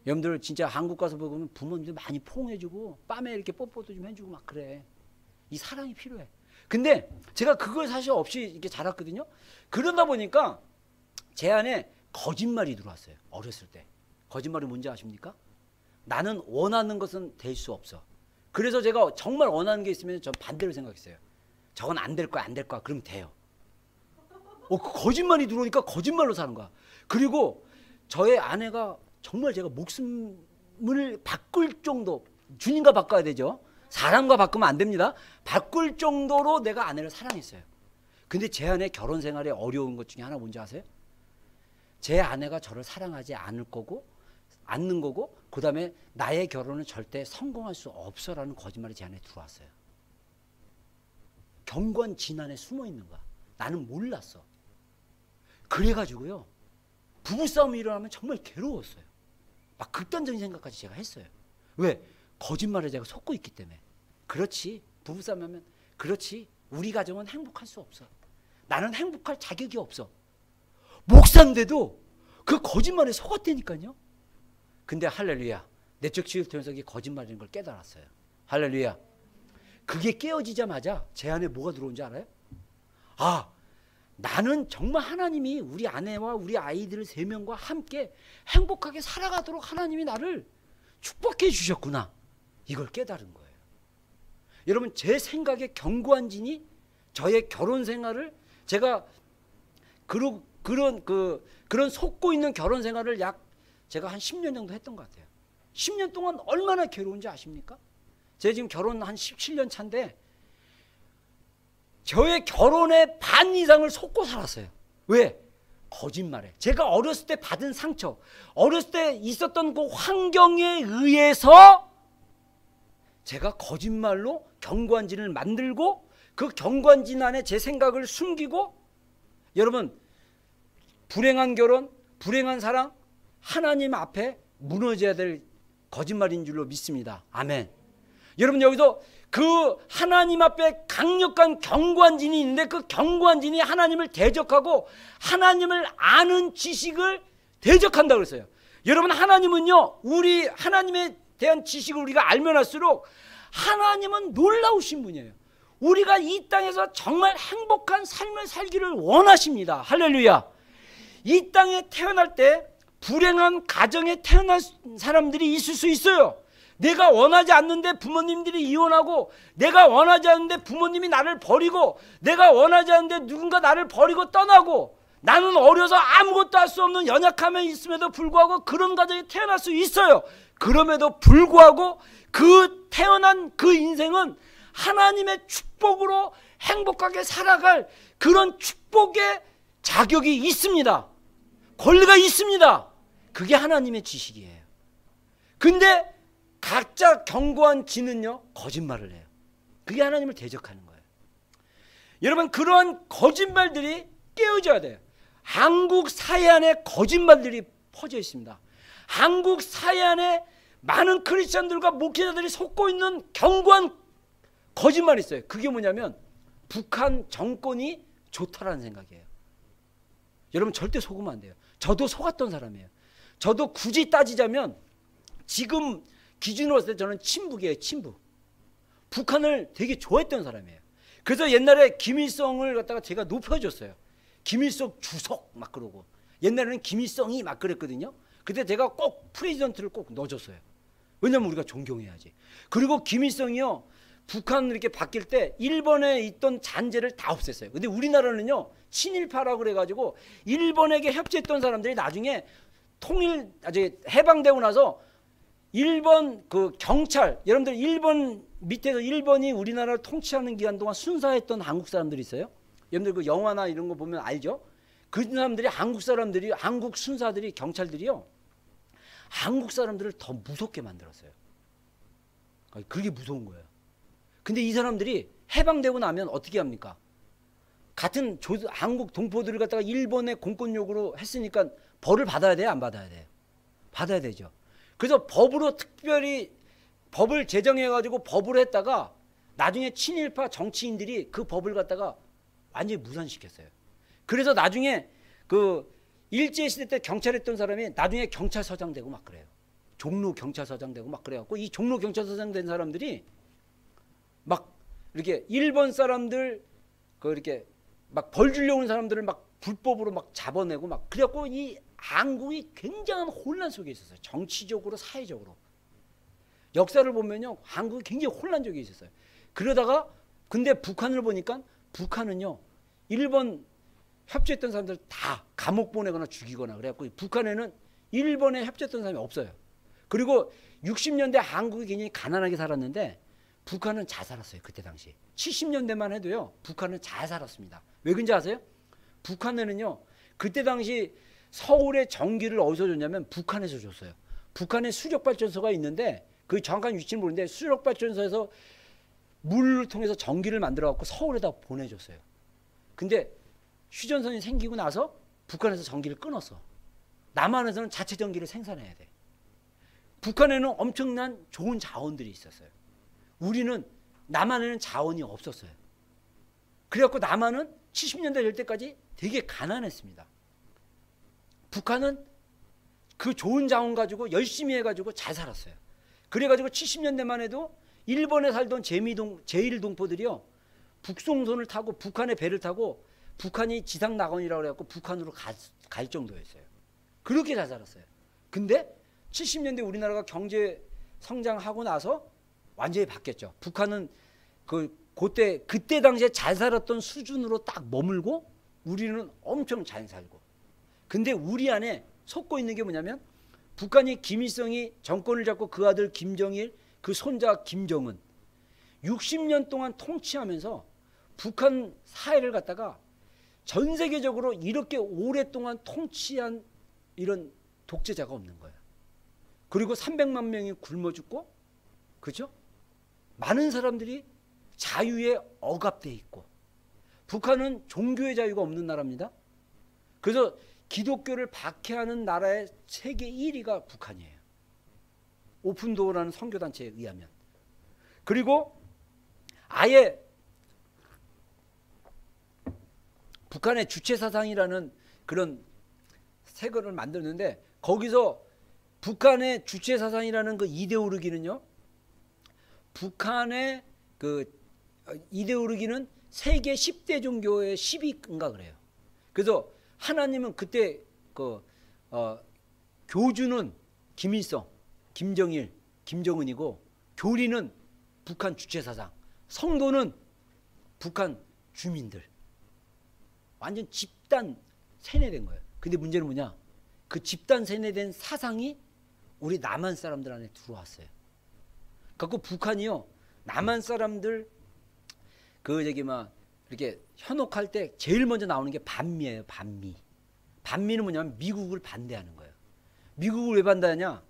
여러분들 진짜 한국 가서 보면 부모님들 많이 포옹해주고 밤에 이렇게 뽀뽀도 좀 해주고 막 그래. 이 사랑이 필요해. 근데 제가 그걸 사실 없이 이렇게 자랐거든요. 그러다 보니까 제 안에 거짓말이 들어왔어요. 어렸을 때. 거짓말이 뭔지 아십니까? 나는 원하는 것은 될 수 없어. 그래서 제가 정말 원하는 게 있으면 전 반대로 생각했어요. 저건 안 될 거야, 안 될 거야. 그럼 돼요. 그 거짓말이 들어오니까 거짓말로 사는 거야. 그리고 저의 아내가 정말 제가 목숨을 바꿀 정도, 주님과 바꿔야 되죠. 사람과 바꾸면 안 됩니다. 바꿀 정도로 내가 아내를 사랑했어요. 근데 제 안에 결혼 생활에 어려운 것 중에 하나 뭔지 아세요? 제 아내가 저를 사랑하지 않는 거고, 그 다음에 나의 결혼은 절대 성공할 수 없어라는 거짓말이 제 안에 들어왔어요. 견고한 진 안에 숨어 있는 거야. 나는 몰랐어. 그래가지고요, 부부싸움이 일어나면 정말 괴로웠어요. 막 극단적인 생각까지 제가 했어요. 왜? 거짓말에 제가 속고 있기 때문에. 그렇지, 부부싸움 하면 그렇지, 우리 가정은 행복할 수 없어. 나는 행복할 자격이 없어. 목사인데도 그 거짓말에 속았다니까요. 근데 할렐루야, 내적 치유 통해서 이게 거짓말인 걸 깨달았어요. 할렐루야. 그게 깨어지자마자 제 안에 뭐가 들어온지 알아요? 아, 나는 정말 하나님이 우리 아내와 우리 아이들 3명과 함께 행복하게 살아가도록 하나님이 나를 축복해 주셨구나. 이걸 깨달은 거예요. 여러분, 제 생각에 견고한 진이 저의 결혼 생활을 제가 그런 속고 있는 결혼 생활을 제가 한 10년 정도 했던 것 같아요. 10년 동안 얼마나 괴로운지 아십니까? 제가 지금 결혼 한 17년 차인데 저의 결혼의 반 이상을 속고 살았어요. 왜? 거짓말에. 제가 어렸을 때 받은 상처, 어렸을 때 있었던 그 환경에 의해서 제가 거짓말로 견고한진을 만들고 그 견고한진 안에 제 생각을 숨기고, 여러분, 불행한 결혼, 불행한 사랑, 하나님 앞에 무너져야 될 거짓말인 줄로 믿습니다. 아멘. 여러분, 여기서 그 하나님 앞에 강력한 견고한 진이 있는데 그 견고한 진이 하나님을 대적하고 하나님을 아는 지식을 대적한다고 그랬어요. 여러분, 하나님은요, 우리 하나님에 대한 지식을 우리가 알면 할수록 하나님은 놀라우신 분이에요. 우리가 이 땅에서 정말 행복한 삶을 살기를 원하십니다. 할렐루야. 이 땅에 태어날 때 불행한 가정에 태어난 사람들이 있을 수 있어요. 내가 원하지 않는데 부모님들이 이혼하고, 내가 원하지 않는데 부모님이 나를 버리고, 내가 원하지 않는데 누군가 나를 버리고 떠나고, 나는 어려서 아무것도 할 수 없는 연약함에 있음에도 불구하고 그런 가정에 태어날 수 있어요. 그럼에도 불구하고 그 태어난 그 인생은 하나님의 축복으로 행복하게 살아갈 그런 축복의 자격이 있습니다. 권리가 있습니다. 그게 하나님의 지식이에요. 근데 각자 견고한 진은요, 거짓말을 해요. 그게 하나님을 대적하는 거예요. 여러분, 그러한 거짓말들이 깨어져야 돼요. 한국 사회 안에 거짓말들이 퍼져 있습니다. 한국 사회 안에 많은 크리스천들과 목회자들이 속고 있는 견고한 거짓말이 있어요. 그게 뭐냐면 북한 정권이 좋다라는 생각이에요. 여러분, 절대 속으면 안 돼요. 저도 속았던 사람이에요. 저도 굳이 따지자면 지금 기준으로 봤을 때 저는 친북이에요. 친북. 북한을 되게 좋아했던 사람이에요. 그래서 옛날에 김일성을 갖다가 제가 높여줬어요. 김일성 주석 막 그러고, 옛날에는 김일성이 막 그랬거든요. 그때 제가 꼭 프레지던트를 꼭 넣어줬어요. 왜냐면 우리가 존경해야지. 그리고 김일성이요, 북한 이렇게 바뀔 때 일본에 있던 잔재를 다 없앴어요. 근데 우리나라는요, 친일파라고 그래가지고 일본에게 협조했던 사람들이 나중에 해방되고 나서 일본 그 경찰, 여러분들 일본 밑에서 일본이 우리나라를 통치하는 기간 동안 순사했던 한국 사람들이 있어요. 여러분들 그 영화나 이런 거 보면 알죠? 그 사람들이 한국 순사들이, 경찰들이요, 한국 사람들을 더 무섭게 만들었어요. 그게 무서운 거예요. 근데 이 사람들이 해방되고 나면 어떻게 합니까? 같은 한국 동포들을 갖다가 일본의 공권력으로 했으니까 벌을 받아야 돼요? 안 받아야 돼요? 받아야 되죠. 그래서 법으로 특별히 법을 제정해가지고 법으로 했다가 나중에 친일파 정치인들이 그 법을 갖다가 완전히 무산시켰어요. 그래서 나중에 그 일제시대 때 경찰했던 사람이 나중에 경찰서장 되고 막 그래요. 종로 경찰서장 되고 막 그래갖고 이 종로 경찰서장 된 사람들이 막 이렇게 일본 사람들 이렇게 막 벌 주려고 하는 사람들을 막 불법으로 막 잡아내고 막 그래갖고 이 한국이 굉장한 혼란 속에 있었어요. 정치적으로, 사회적으로. 역사를 보면요, 한국이 굉장히 혼란적이 있었어요. 그러다가 근데 북한을 보니까 북한은요, 일본 협조했던 사람들 다 감옥 보내거나 죽이거나 그래갖고 북한에는 일본에 협조했던 사람이 없어요. 그리고 60년대 한국이 굉장히 가난하게 살았는데 북한은 잘 살았어요. 그때 당시 70년대만 해도요, 북한은 잘 살았습니다. 왜 그런지 아세요? 북한에는요, 그때 당시 서울의 전기를 어디서 줬냐면 북한에서 줬어요. 북한에 수력발전소가 있는데 그 정확한 위치는 모르는데 수력발전소에서 물을 통해서 전기를 만들어 갖고 서울에다 보내줬어요. 근데 휴전선이 생기고 나서 북한에서 전기를 끊었어. 남한에서는 자체 전기를 생산해야 돼. 북한에는 엄청난 좋은 자원들이 있었어요. 우리는 남한에는 자원이 없었어요. 그래갖고 남한은 70년대 될 때까지 되게 가난했습니다. 북한은 그 좋은 자원 가지고 열심히 해가지고 잘 살았어요. 그래가지고 70년대만 해도 일본에 살던 제1동포들이요. 북송선을 타고 북한의 배를 타고 북한이 지상 낙원이라고 그래갖고 북한으로 갈 정도였어요. 그렇게 잘 살았어요. 근데 70년대 우리나라가 경제 성장하고 나서 완전히 바뀌었죠. 북한은 그때 당시에 잘 살았던 수준으로 딱 머물고 우리는 엄청 잘 살고. 근데 우리 안에 섞고 있는 게 뭐냐면 북한이 김일성이 정권을 잡고 그 아들 김정일, 그 손자 김정은 60년 동안 통치하면서 북한 사회를 갖다가 전 세계적으로 이렇게 오랫동안 통치한 이런 독재자가 없는 거예요. 그리고 300만 명이 굶어 죽고, 그죠? 많은 사람들이 자유에 억압돼 있고, 북한은 종교의 자유가 없는 나라입니다. 그래서 기독교를 박해하는 나라의 세계 1위가 북한이에요. 오픈도어라는 선교단체에 의하면. 그리고 아예 북한의 주체사상이라는 그런 색을 만들었는데, 거기서 북한의 주체사상이라는 그 이데올로기는요, 북한의 그 이데올로기는 세계 10대 종교의 10위인가 그래요. 그래서 하나님은 그때 교주는 김일성, 김정일, 김정은이고, 교리는 북한 주체사상, 성도는 북한 주민들. 완전 집단 세뇌된 거예요. 근데 문제는 뭐냐? 그 집단 세뇌된 사상이 우리 남한 사람들 안에 들어왔어요. 그래서 북한이요, 남한 사람들 이렇게 현혹할 때 제일 먼저 나오는 게 반미예요. 반미. 반미는 뭐냐면 미국을 반대하는 거예요. 미국을 왜 반대하냐?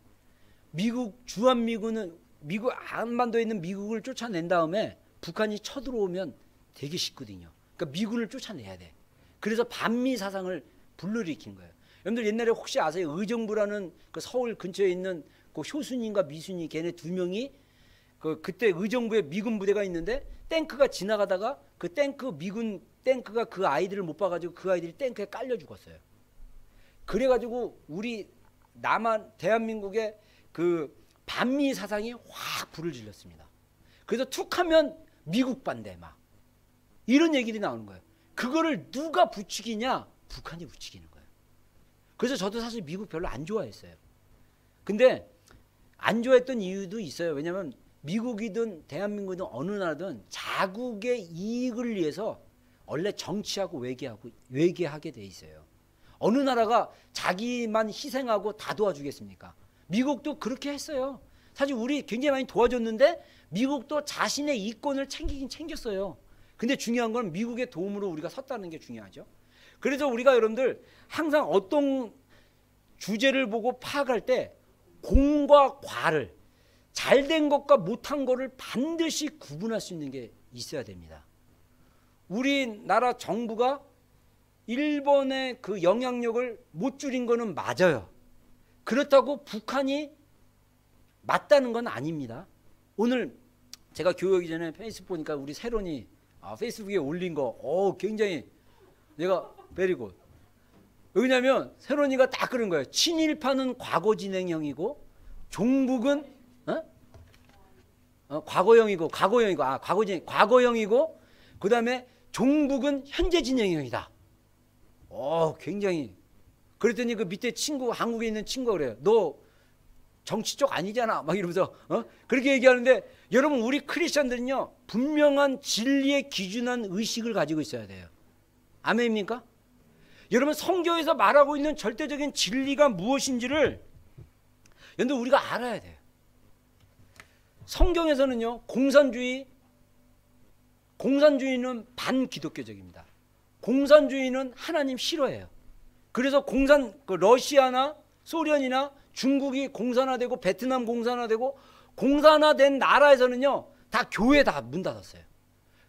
주한미군은 미국 한반도에 있는 미국을 쫓아낸 다음에 북한이 쳐들어오면 되게 쉽거든요. 그러니까 미군을 쫓아내야 돼. 그래서 반미 사상을 불러일으킨 거예요. 여러분들 옛날에 혹시 아세요? 의정부라는 그 서울 근처에 있는 그 효순이인가 미순이, 걔네 두 명이 그때 의정부에 미군 부대가 있는데 탱크가 지나가다가 그 미군 탱크가 그 아이들을 못 봐가지고 그 아이들이 탱크에 깔려 죽었어요. 그래가지고 우리 대한민국의 그 반미 사상이 확 불을 질렀습니다. 그래서 툭하면 미국 반대 막 이런 얘기들이 나오는 거예요. 그거를 누가 부추기냐? 북한이 부추기는 거예요. 그래서 저도 사실 미국 별로 안 좋아했어요. 근데 안 좋아했던 이유도 있어요. 왜냐하면 미국이든 대한민국이든 어느 나라든 자국의 이익을 위해서 원래 정치하고 외교하게 돼 있어요. 어느 나라가 자기만 희생하고 다 도와주겠습니까? 미국도 그렇게 했어요. 사실 우리 굉장히 많이 도와줬는데 미국도 자신의 이권을 챙기긴 챙겼어요. 근데 중요한 건 미국의 도움으로 우리가 섰다는 게 중요하죠. 그래서 우리가 여러분들 항상 어떤 주제를 보고 파악할 때 공과 과를, 잘된 것과 못한 것을 반드시 구분할 수 있는 게 있어야 됩니다. 우리나라 정부가 일본의 그 영향력을 못 줄인 거는 맞아요. 그렇다고 북한이 맞다는 건 아닙니다. 오늘 제가 교육하기 전에 페이스북 보니까 우리 세론이 페이스북에 올린 거 굉장히 내가 베리고, 왜냐면 세론이가 딱 그런 거예요. 친일파는 과거 진행형이고 종북은 과거형이고 그 다음에 종북은 현재 진행형이다. 굉장히. 그랬더니 그 밑에 한국에 있는 친구가 그래요. 너 정치 쪽 아니잖아. 막 이러면서 그렇게 얘기하는데, 여러분 우리 크리스천들은요 분명한 진리에 기준한 의식을 가지고 있어야 돼요. 아멘입니까? 여러분 성경에서 말하고 있는 절대적인 진리가 무엇인지를 여러분 우리가 알아야 돼요. 성경에서는요 공산주의는 반기독교적입니다. 공산주의는 하나님 싫어해요. 그래서 러시아나 소련이나 중국이 공산화되고 베트남 공산화되고 공산화된 나라에서는요 다 교회 다 문 닫았어요.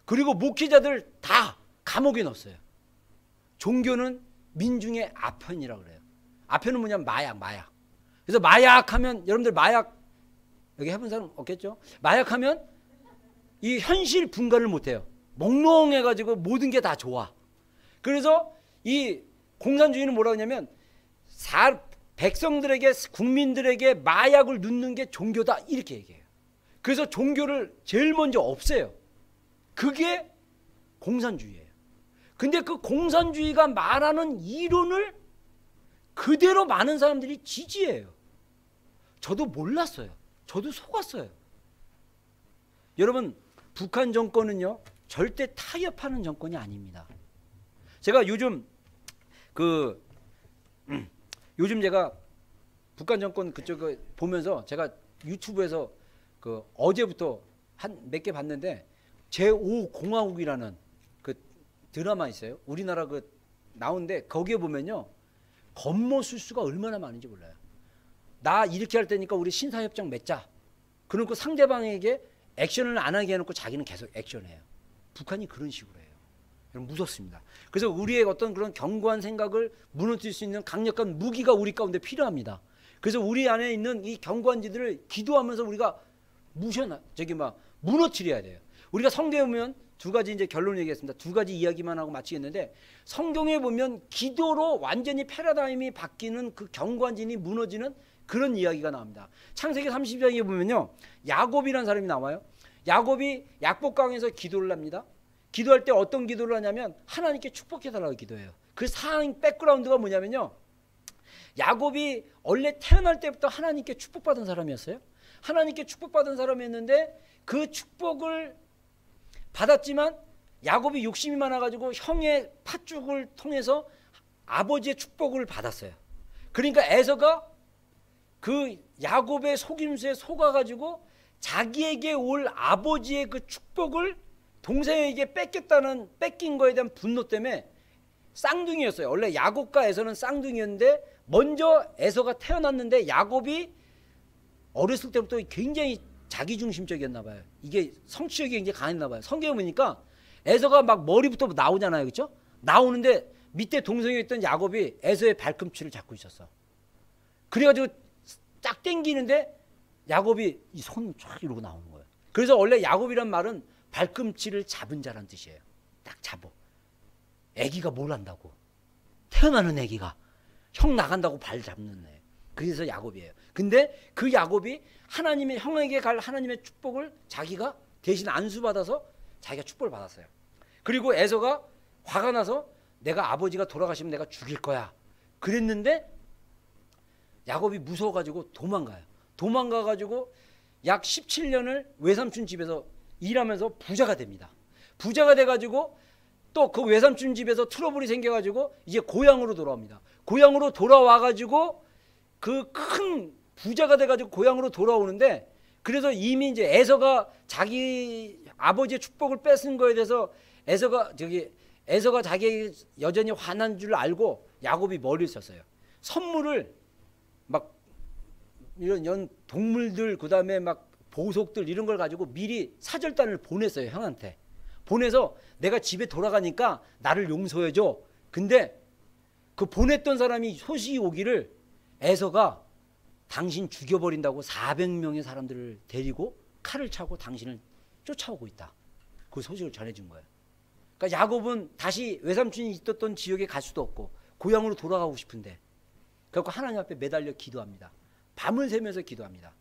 그리고 목회자들 다 감옥에 넣었어요. 종교는 민중의 아편이라고 그래요. 아편은 뭐냐면 마약. 그래서 마약하면, 여러분들 마약 여기 해본 사람 없겠죠? 마약하면 이 현실 분간을 못해요. 몽롱해가지고 모든 게 다 좋아. 그래서 이 공산주의는 뭐라고 하냐면 백성들에게, 국민들에게 마약을 넣는 게 종교다, 이렇게 얘기해요. 그래서 종교를 제일 먼저 없애요. 그게 공산주의예요. 근데 그 공산주의가 말하는 이론을 그대로 많은 사람들이 지지해요. 저도 몰랐어요. 저도 속았어요. 여러분, 북한 정권은요 절대 타협하는 정권이 아닙니다. 제가 요즘 요즘 제가 북한 정권 그쪽 보면서 제가 유튜브에서 어제부터 한 몇 개 봤는데 제5공화국이라는 그 드라마 있어요. 우리나라 나오는데 거기에 보면요 겁모술수가 얼마나 많은지 몰라요. 나 이렇게 할 테니까 우리 신사협정 맺자. 그러고 상대방에게 액션을 안 하게 해놓고 자기는 계속 액션해요. 북한이 그런 식으로 해요. 여러분 무섭습니다. 그래서 우리의 어떤 그런 견고한 생각을 무너뜨릴 수 있는 강력한 무기가 우리 가운데 필요합니다. 그래서 우리 안에 있는 이 견고한 지들을 기도하면서 우리가 무너뜨려야 돼요. 우리가 성경에 보면 두 가지 이제 결론을 얘기했습니다. 두 가지 이야기만 하고 마치겠는데, 성경에 보면 기도로 완전히 패러다임이 바뀌는 그 견고한 진이 무너지는 그런 이야기가 나옵니다. 창세기 30장에 보면요 야곱이라는 사람이 나와요. 야곱이 약복강에서 기도를 합니다. 기도할 때 어떤 기도를 하냐면 하나님께 축복해달라고 기도해요. 그 상황 백그라운드가 뭐냐면요, 야곱이 원래 태어날 때부터 하나님께 축복받은 사람이었어요. 하나님께 축복받은 사람이었는데 그 축복을 받았지만 야곱이 욕심이 많아가지고 형의 팥죽을 통해서 아버지의 축복을 받았어요. 그러니까 에서가 그 야곱의 속임수에 속아가지고 자기에게 올 아버지의 그 축복을 동생에게 뺏긴 거에 대한 분노 때문에 쌍둥이였어요. 원래 야곱과 에서는 쌍둥이였는데 먼저 에서가 태어났는데 야곱이 어렸을 때부터 굉장히 자기중심적이었나 봐요. 이게 성취욕이 굉장히 강했나 봐요. 성경에 보니까 에서가 막 머리부터 나오잖아요. 그렇죠? 나오는데 밑에 동생이 있던 야곱이 에서의 발꿈치를 잡고 있었어. 그래가지고 쫙 당기는데 야곱이 이 손 쫙 이러고 나오는 거예요. 그래서 원래 야곱이란 말은 발꿈치를 잡은 자란 뜻이에요. 딱 잡어. 애기가 뭘 한다고. 태어나는 애기가 형 나간다고 발 잡는 애. 그래서 야곱이에요. 근데 그 야곱이 하나님의 형에게 갈 하나님의 축복을 자기가 대신 안수받아서 자기가 축복을 받았어요. 그리고 에서가 화가 나서 내가 아버지가 돌아가시면 내가 죽일 거야 그랬는데 야곱이 무서워가지고 도망가요. 도망가가지고 약 17년을 외삼촌 집에서 일하면서 부자가 됩니다. 부자가 돼가지고 또 그 외삼촌 집에서 트러블이 생겨가지고 이제 고향으로 돌아옵니다. 고향으로 돌아와가지고 그 큰 부자가 돼가지고 고향으로 돌아오는데, 그래서 이미 이제 에서가 자기 아버지의 축복을 뺏은 거에 대해서 에서가 자기 여전히 화난 줄 알고 야곱이 머리를 썼어요. 선물을 막 이런 동물들 그다음에 막 보석들 이런 걸 가지고 미리 사절단을 보냈어요. 형한테 보내서 내가 집에 돌아가니까 나를 용서해줘. 근데 그 보냈던 사람이 소식이 오기를 에서가 당신 죽여버린다고 400명의 사람들을 데리고 칼을 차고 당신을 쫓아오고 있다. 그 소식을 전해준 거예요. 그러니까 야곱은 다시 외삼촌이 있었던 지역에 갈 수도 없고 고향으로 돌아가고 싶은데 그래서 하나님 앞에 매달려 기도합니다. 밤을 새면서 기도합니다.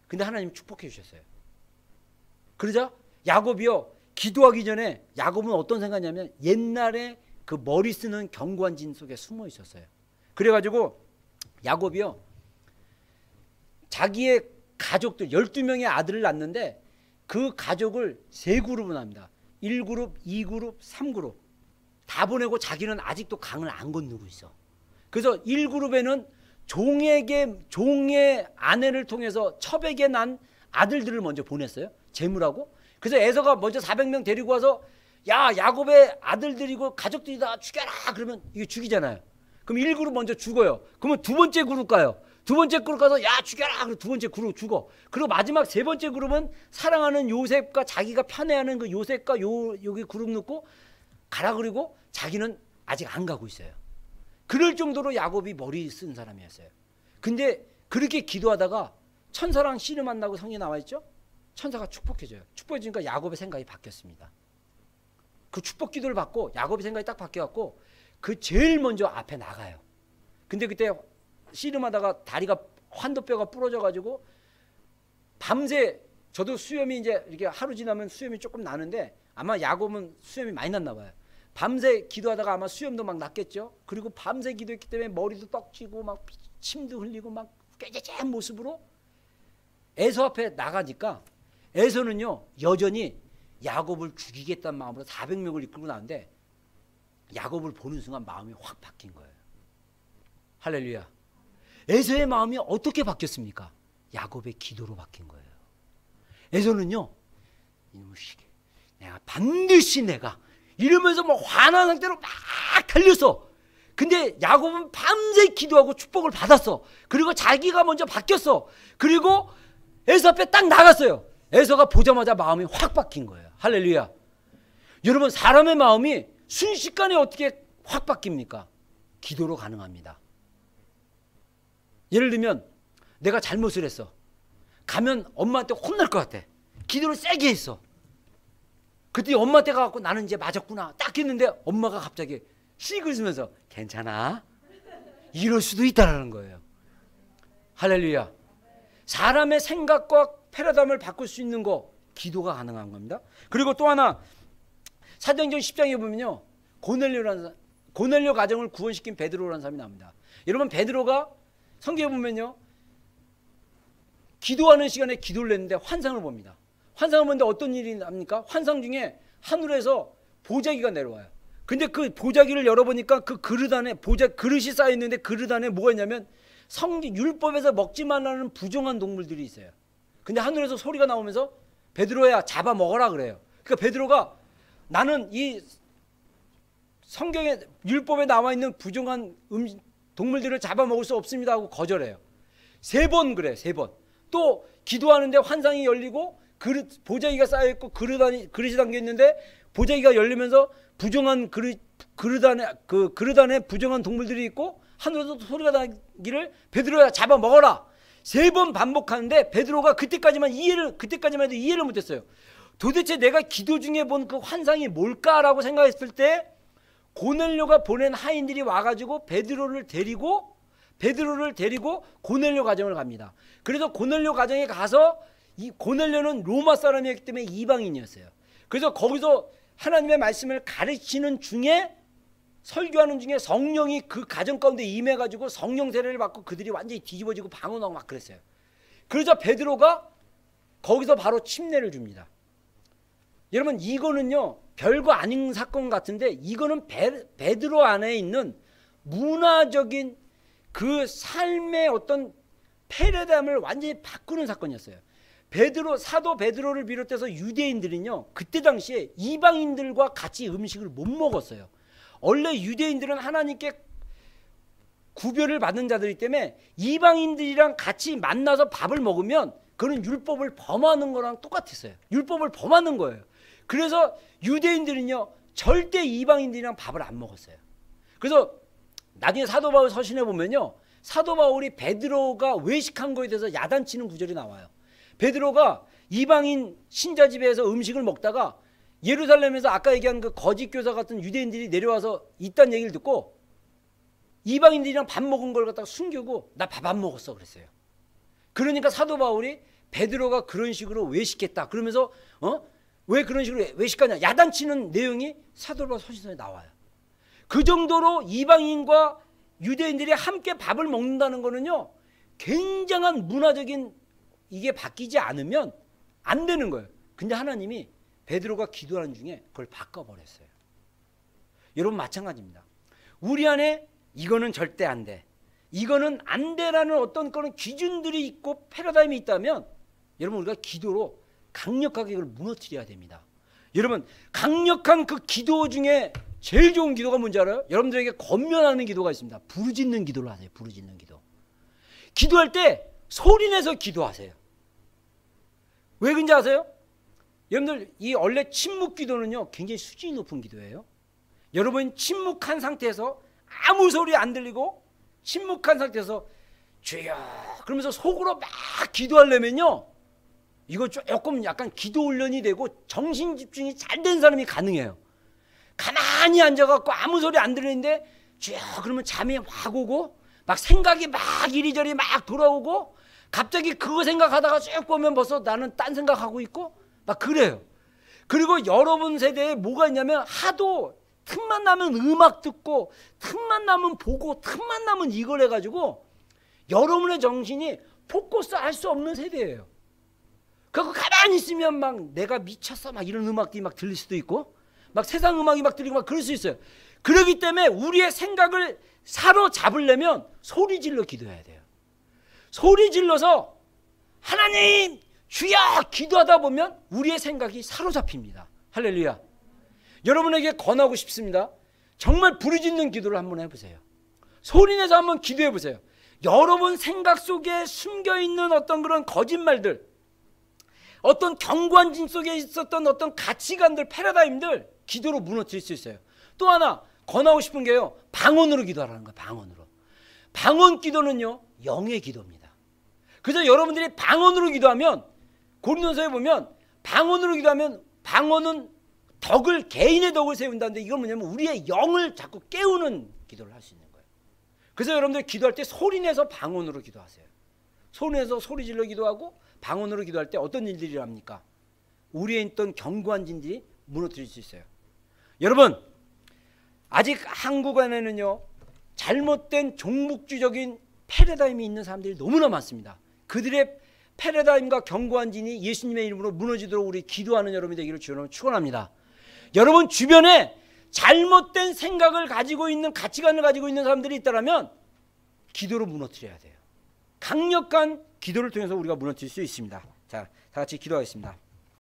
근데 하나님 축복해 주셨어요. 그러자 야곱이요, 기도하기 전에 야곱은 어떤 생각이냐면 옛날에 그 머리 쓰는 견고한 진 속에 숨어 있었어요. 그래가지고 야곱이요, 자기의 가족들 12명의 아들을 낳는데 그 가족을 세 그룹을 합니다. 1그룹, 2그룹, 3그룹 다 보내고 자기는 아직도 강을 안 건너고 있어. 그래서 1그룹에는 종의 아내를 통해서 첩에게 난 아들들을 먼저 보냈어요. 재물하고. 그래서 에서가 먼저 400명 데리고 와서 야, 야곱의 아들들이고 가족들이 다 죽여라 그러면 이게 죽이잖아요. 그럼 1그룹 먼저 죽어요. 그러면 두 번째 그룹 가요. 두 번째 그룹 가서 야, 죽여라. 그리고 두 번째 그룹 죽어. 그리고 마지막 세 번째 그룹은 사랑하는 요셉과 자기가 편애하는 그 요셉과 여기 그룹 넣고 가라 그리고 자기는 아직 안 가고 있어요. 그럴 정도로 야곱이 머리 쓴 사람이었어요. 근데 그렇게 기도하다가 천사랑 씨를 만나고 성경에 나와 있죠. 천사가 축복해줘요. 축복해주니까 야곱의 생각이 바뀌었습니다. 그 축복 기도를 받고 야곱의 생각이 딱 바뀌어갖고 그 제일 먼저 앞에 나가요. 근데 그때 씨름하다가 다리가 환도뼈가 부러져가지고 밤새 저도 수염이 이제 이렇게 하루 지나면 수염이 조금 나는데 아마 야곱은 수염이 많이 났나 봐요. 밤새 기도하다가 아마 수염도 막 났겠죠. 그리고 밤새 기도했기 때문에 머리도 떡지고 막 침도 흘리고 막 꾀죄죄한 모습으로 에서 앞에 나가니까 에서는요 여전히 야곱을 죽이겠다는 마음으로 400명을 이끌고 나는데 야곱을 보는 순간 마음이 확 바뀐 거예요. 할렐루야. 에서의 마음이 어떻게 바뀌었습니까? 야곱의 기도로 바뀐 거예요. 에서는요 이놈의 시계 내가 반드시 내가 이러면서 뭐 화난 상태로 막 달렸어. 근데 야곱은 밤새 기도하고 축복을 받았어. 그리고 자기가 먼저 바뀌었어. 그리고 에서 앞에 딱 나갔어요. 에서가 보자마자 마음이 확 바뀐 거예요. 할렐루야. 여러분 사람의 마음이 순식간에 어떻게 확 바뀝니까? 기도로 가능합니다. 예를 들면 내가 잘못을 했어. 가면 엄마한테 혼날 것 같아. 기도를 세게 했어. 그때 엄마한테 가갖고 나는 이제 맞았구나 딱 했는데 엄마가 갑자기 씩 웃으면서 괜찮아? 이럴 수도 있다는 거예요. 할렐루야. 사람의 생각과 패러다임을 바꿀 수 있는 거 기도가 가능한 겁니다. 그리고 또 하나 사도행전 10장에 보면요 고넬료 가정을 구원시킨 베드로라는 사람이 나옵니다. 여러분 베드로가 성경에 보면요 기도하는 시간에 기도를 했는데 환상을 봅니다. 환상을 보는데 어떤 일이 납니까? 환상 중에 하늘에서 보자기가 내려와요. 근데 그 보자기를 열어보니까 그 그릇 안에 그릇이 쌓여있는데 그릇 안에 뭐가 있냐면 율법에서 먹지 말라는 부정한 동물들이 있어요. 근데 하늘에서 소리가 나오면서 베드로야 잡아먹어라 그래요. 그러니까 베드로가 나는 이 성경에 율법에 나와 있는 부정한 동물들을 잡아먹을 수 없습니다 하고 거절해요. 3번 그래 3번. 또 기도하는데 환상이 열리고 보자기가 쌓여있고 그릇이 담겨있는데 보자기가 열리면서 부정한 그릇 안에 부정한 동물들이 있고 하늘에서 소리가 나기를 베드로야 잡아먹어라 3번 반복하는데 베드로가 그때까지만 해도 이해를 못했어요. 도대체 내가 기도 중에 본 그 환상이 뭘까라고 생각했을 때 고넬료가 보낸 하인들이 와가지고 베드로를 데리고 고넬료 가정을 갑니다. 그래서 고넬료 가정에 가서 이 고넬료는 로마 사람이었기 때문에 이방인이었어요. 그래서 거기서 하나님의 말씀을 가르치는 중에 설교하는 중에 성령이 그 가정 가운데 임해가지고 성령 세례를 받고 그들이 완전히 뒤집어지고 방언하고 막 그랬어요. 그러자 베드로가 거기서 바로 침례를 줍니다. 여러분 이거는요 별거 아닌 사건 같은데 이거는 베드로 안에 있는 문화적인 그 삶의 어떤 패러다임을 완전히 바꾸는 사건이었어요. 사도 베드로를 비롯해서 유대인들은요 그때 당시에 이방인들과 같이 음식을 못 먹었어요. 원래 유대인들은 하나님께 구별을 받는 자들이기 때문에 이방인들이랑 같이 만나서 밥을 먹으면 그건 율법을 범하는 거랑 똑같았어요. 율법을 범하는 거예요. 그래서 유대인들은요 절대 이방인들이랑 밥을 안 먹었어요. 그래서 나중에 사도 바울 서신에 보면요 사도 바울이 베드로가 외식한 거에 대해서 야단치는 구절이 나와요. 베드로가 이방인 신자 집에서 음식을 먹다가 예루살렘에서 아까 얘기한 그 거짓 교사 같은 유대인들이 내려와서 이딴 얘기를 듣고 이방인들이랑 밥 먹은 걸 갖다가 숨기고 나 밥 안 먹었어 그랬어요. 그러니까 사도 바울이 베드로가 그런 식으로 외식했다 그러면서 왜 그런 식으로 외식하냐 야단치는 내용이 사도 바울 서신서에 나와요. 그 정도로 이방인과 유대인들이 함께 밥을 먹는다는 거는요 굉장한 문화적인 이게 바뀌지 않으면 안 되는 거예요. 근데 하나님이 베드로가 기도하는 중에 그걸 바꿔버렸어요. 여러분 마찬가지입니다. 우리 안에 이거는 절대 안 돼, 이거는 안 돼라는 어떤 그런 기준들이 있고 패러다임이 있다면 여러분 우리가 기도로 강력하게 이걸 무너뜨려야 됩니다. 여러분 강력한 그 기도 중에 제일 좋은 기도가 뭔지 알아요? 여러분들에게 권면하는 기도가 있습니다. 부르짖는 기도를 하세요. 부르짖는 기도. 기도할 때 소리내서 기도하세요. 왜 그런지 아세요? 여러분들 이 원래 침묵 기도는요 굉장히 수준이 높은 기도예요. 여러분 침묵한 상태에서 아무 소리 안 들리고 침묵한 상태에서 주여 그러면서 속으로 막 기도하려면요 이거 조금 약간 기도 훈련이 되고 정신 집중이 잘 된 사람이 가능해요. 가만히 앉아갖고 아무 소리 안 들리는데 주여 그러면 잠이 확 오고 막 생각이 막 이리저리 막 돌아오고 갑자기 그거 생각하다가 쭉 보면 벌써 나는 딴 생각하고 있고 막 그래요. 그리고 여러분 세대에 뭐가 있냐면 하도 틈만 나면 음악 듣고 틈만 나면 보고 틈만 나면 이걸 해가지고 여러분의 정신이 포커스 할 수 없는 세대예요. 그리고 가만히 있으면 막 내가 미쳤어 막 이런 음악들이 막 들릴 수도 있고 막 세상 음악이 막 들리고 막 그럴 수 있어요. 그렇기 때문에 우리의 생각을 사로잡으려면 소리 질러 기도해야 돼요. 소리 질러서 하나님 주여 기도하다 보면 우리의 생각이 사로잡힙니다. 할렐루야. 여러분에게 권하고 싶습니다. 정말 부르짖는 기도를 한번 해보세요. 소리내서 한번 기도해 보세요. 여러분 생각 속에 숨겨있는 어떤 그런 거짓말들, 어떤 경관진 속에 있었던 어떤 가치관들, 패러다임들 기도로 무너뜨릴 수 있어요. 또 하나 권하고 싶은 게요, 방언으로 기도하라는 거예요. 방언으로. 방언 기도는요 영의 기도입니다. 그래서 여러분들이 방언으로 기도하면, 고린도서에 보면 방언으로 기도하면 방언은 덕을, 개인의 덕을 세운다는데 이건 뭐냐면 우리의 영을 자꾸 깨우는 기도를 할 수 있는 거예요. 그래서 여러분들 기도할 때 소리내서 방언으로 기도하세요. 소리내서 소리 질러 기도하고 방언으로 기도할 때 어떤 일들이 일어납니까? 우리에 있던 견고한 진들이 무너뜨릴 수 있어요. 여러분 아직 한국 안에는요 잘못된 종목주적인 패러다임이 있는 사람들이 너무나 많습니다. 그들의 패러다임과 견고한 진이 예수님의 이름으로 무너지도록 우리 기도하는 여러분이 되기를 주님으로 축원합니다. 여러분 주변에 잘못된 생각을 가지고 있는, 가치관을 가지고 있는 사람들이 있다면 기도로 무너뜨려야 돼요. 강력한 기도를 통해서 우리가 무너뜨릴 수 있습니다. 자, 다 같이 기도하겠습니다.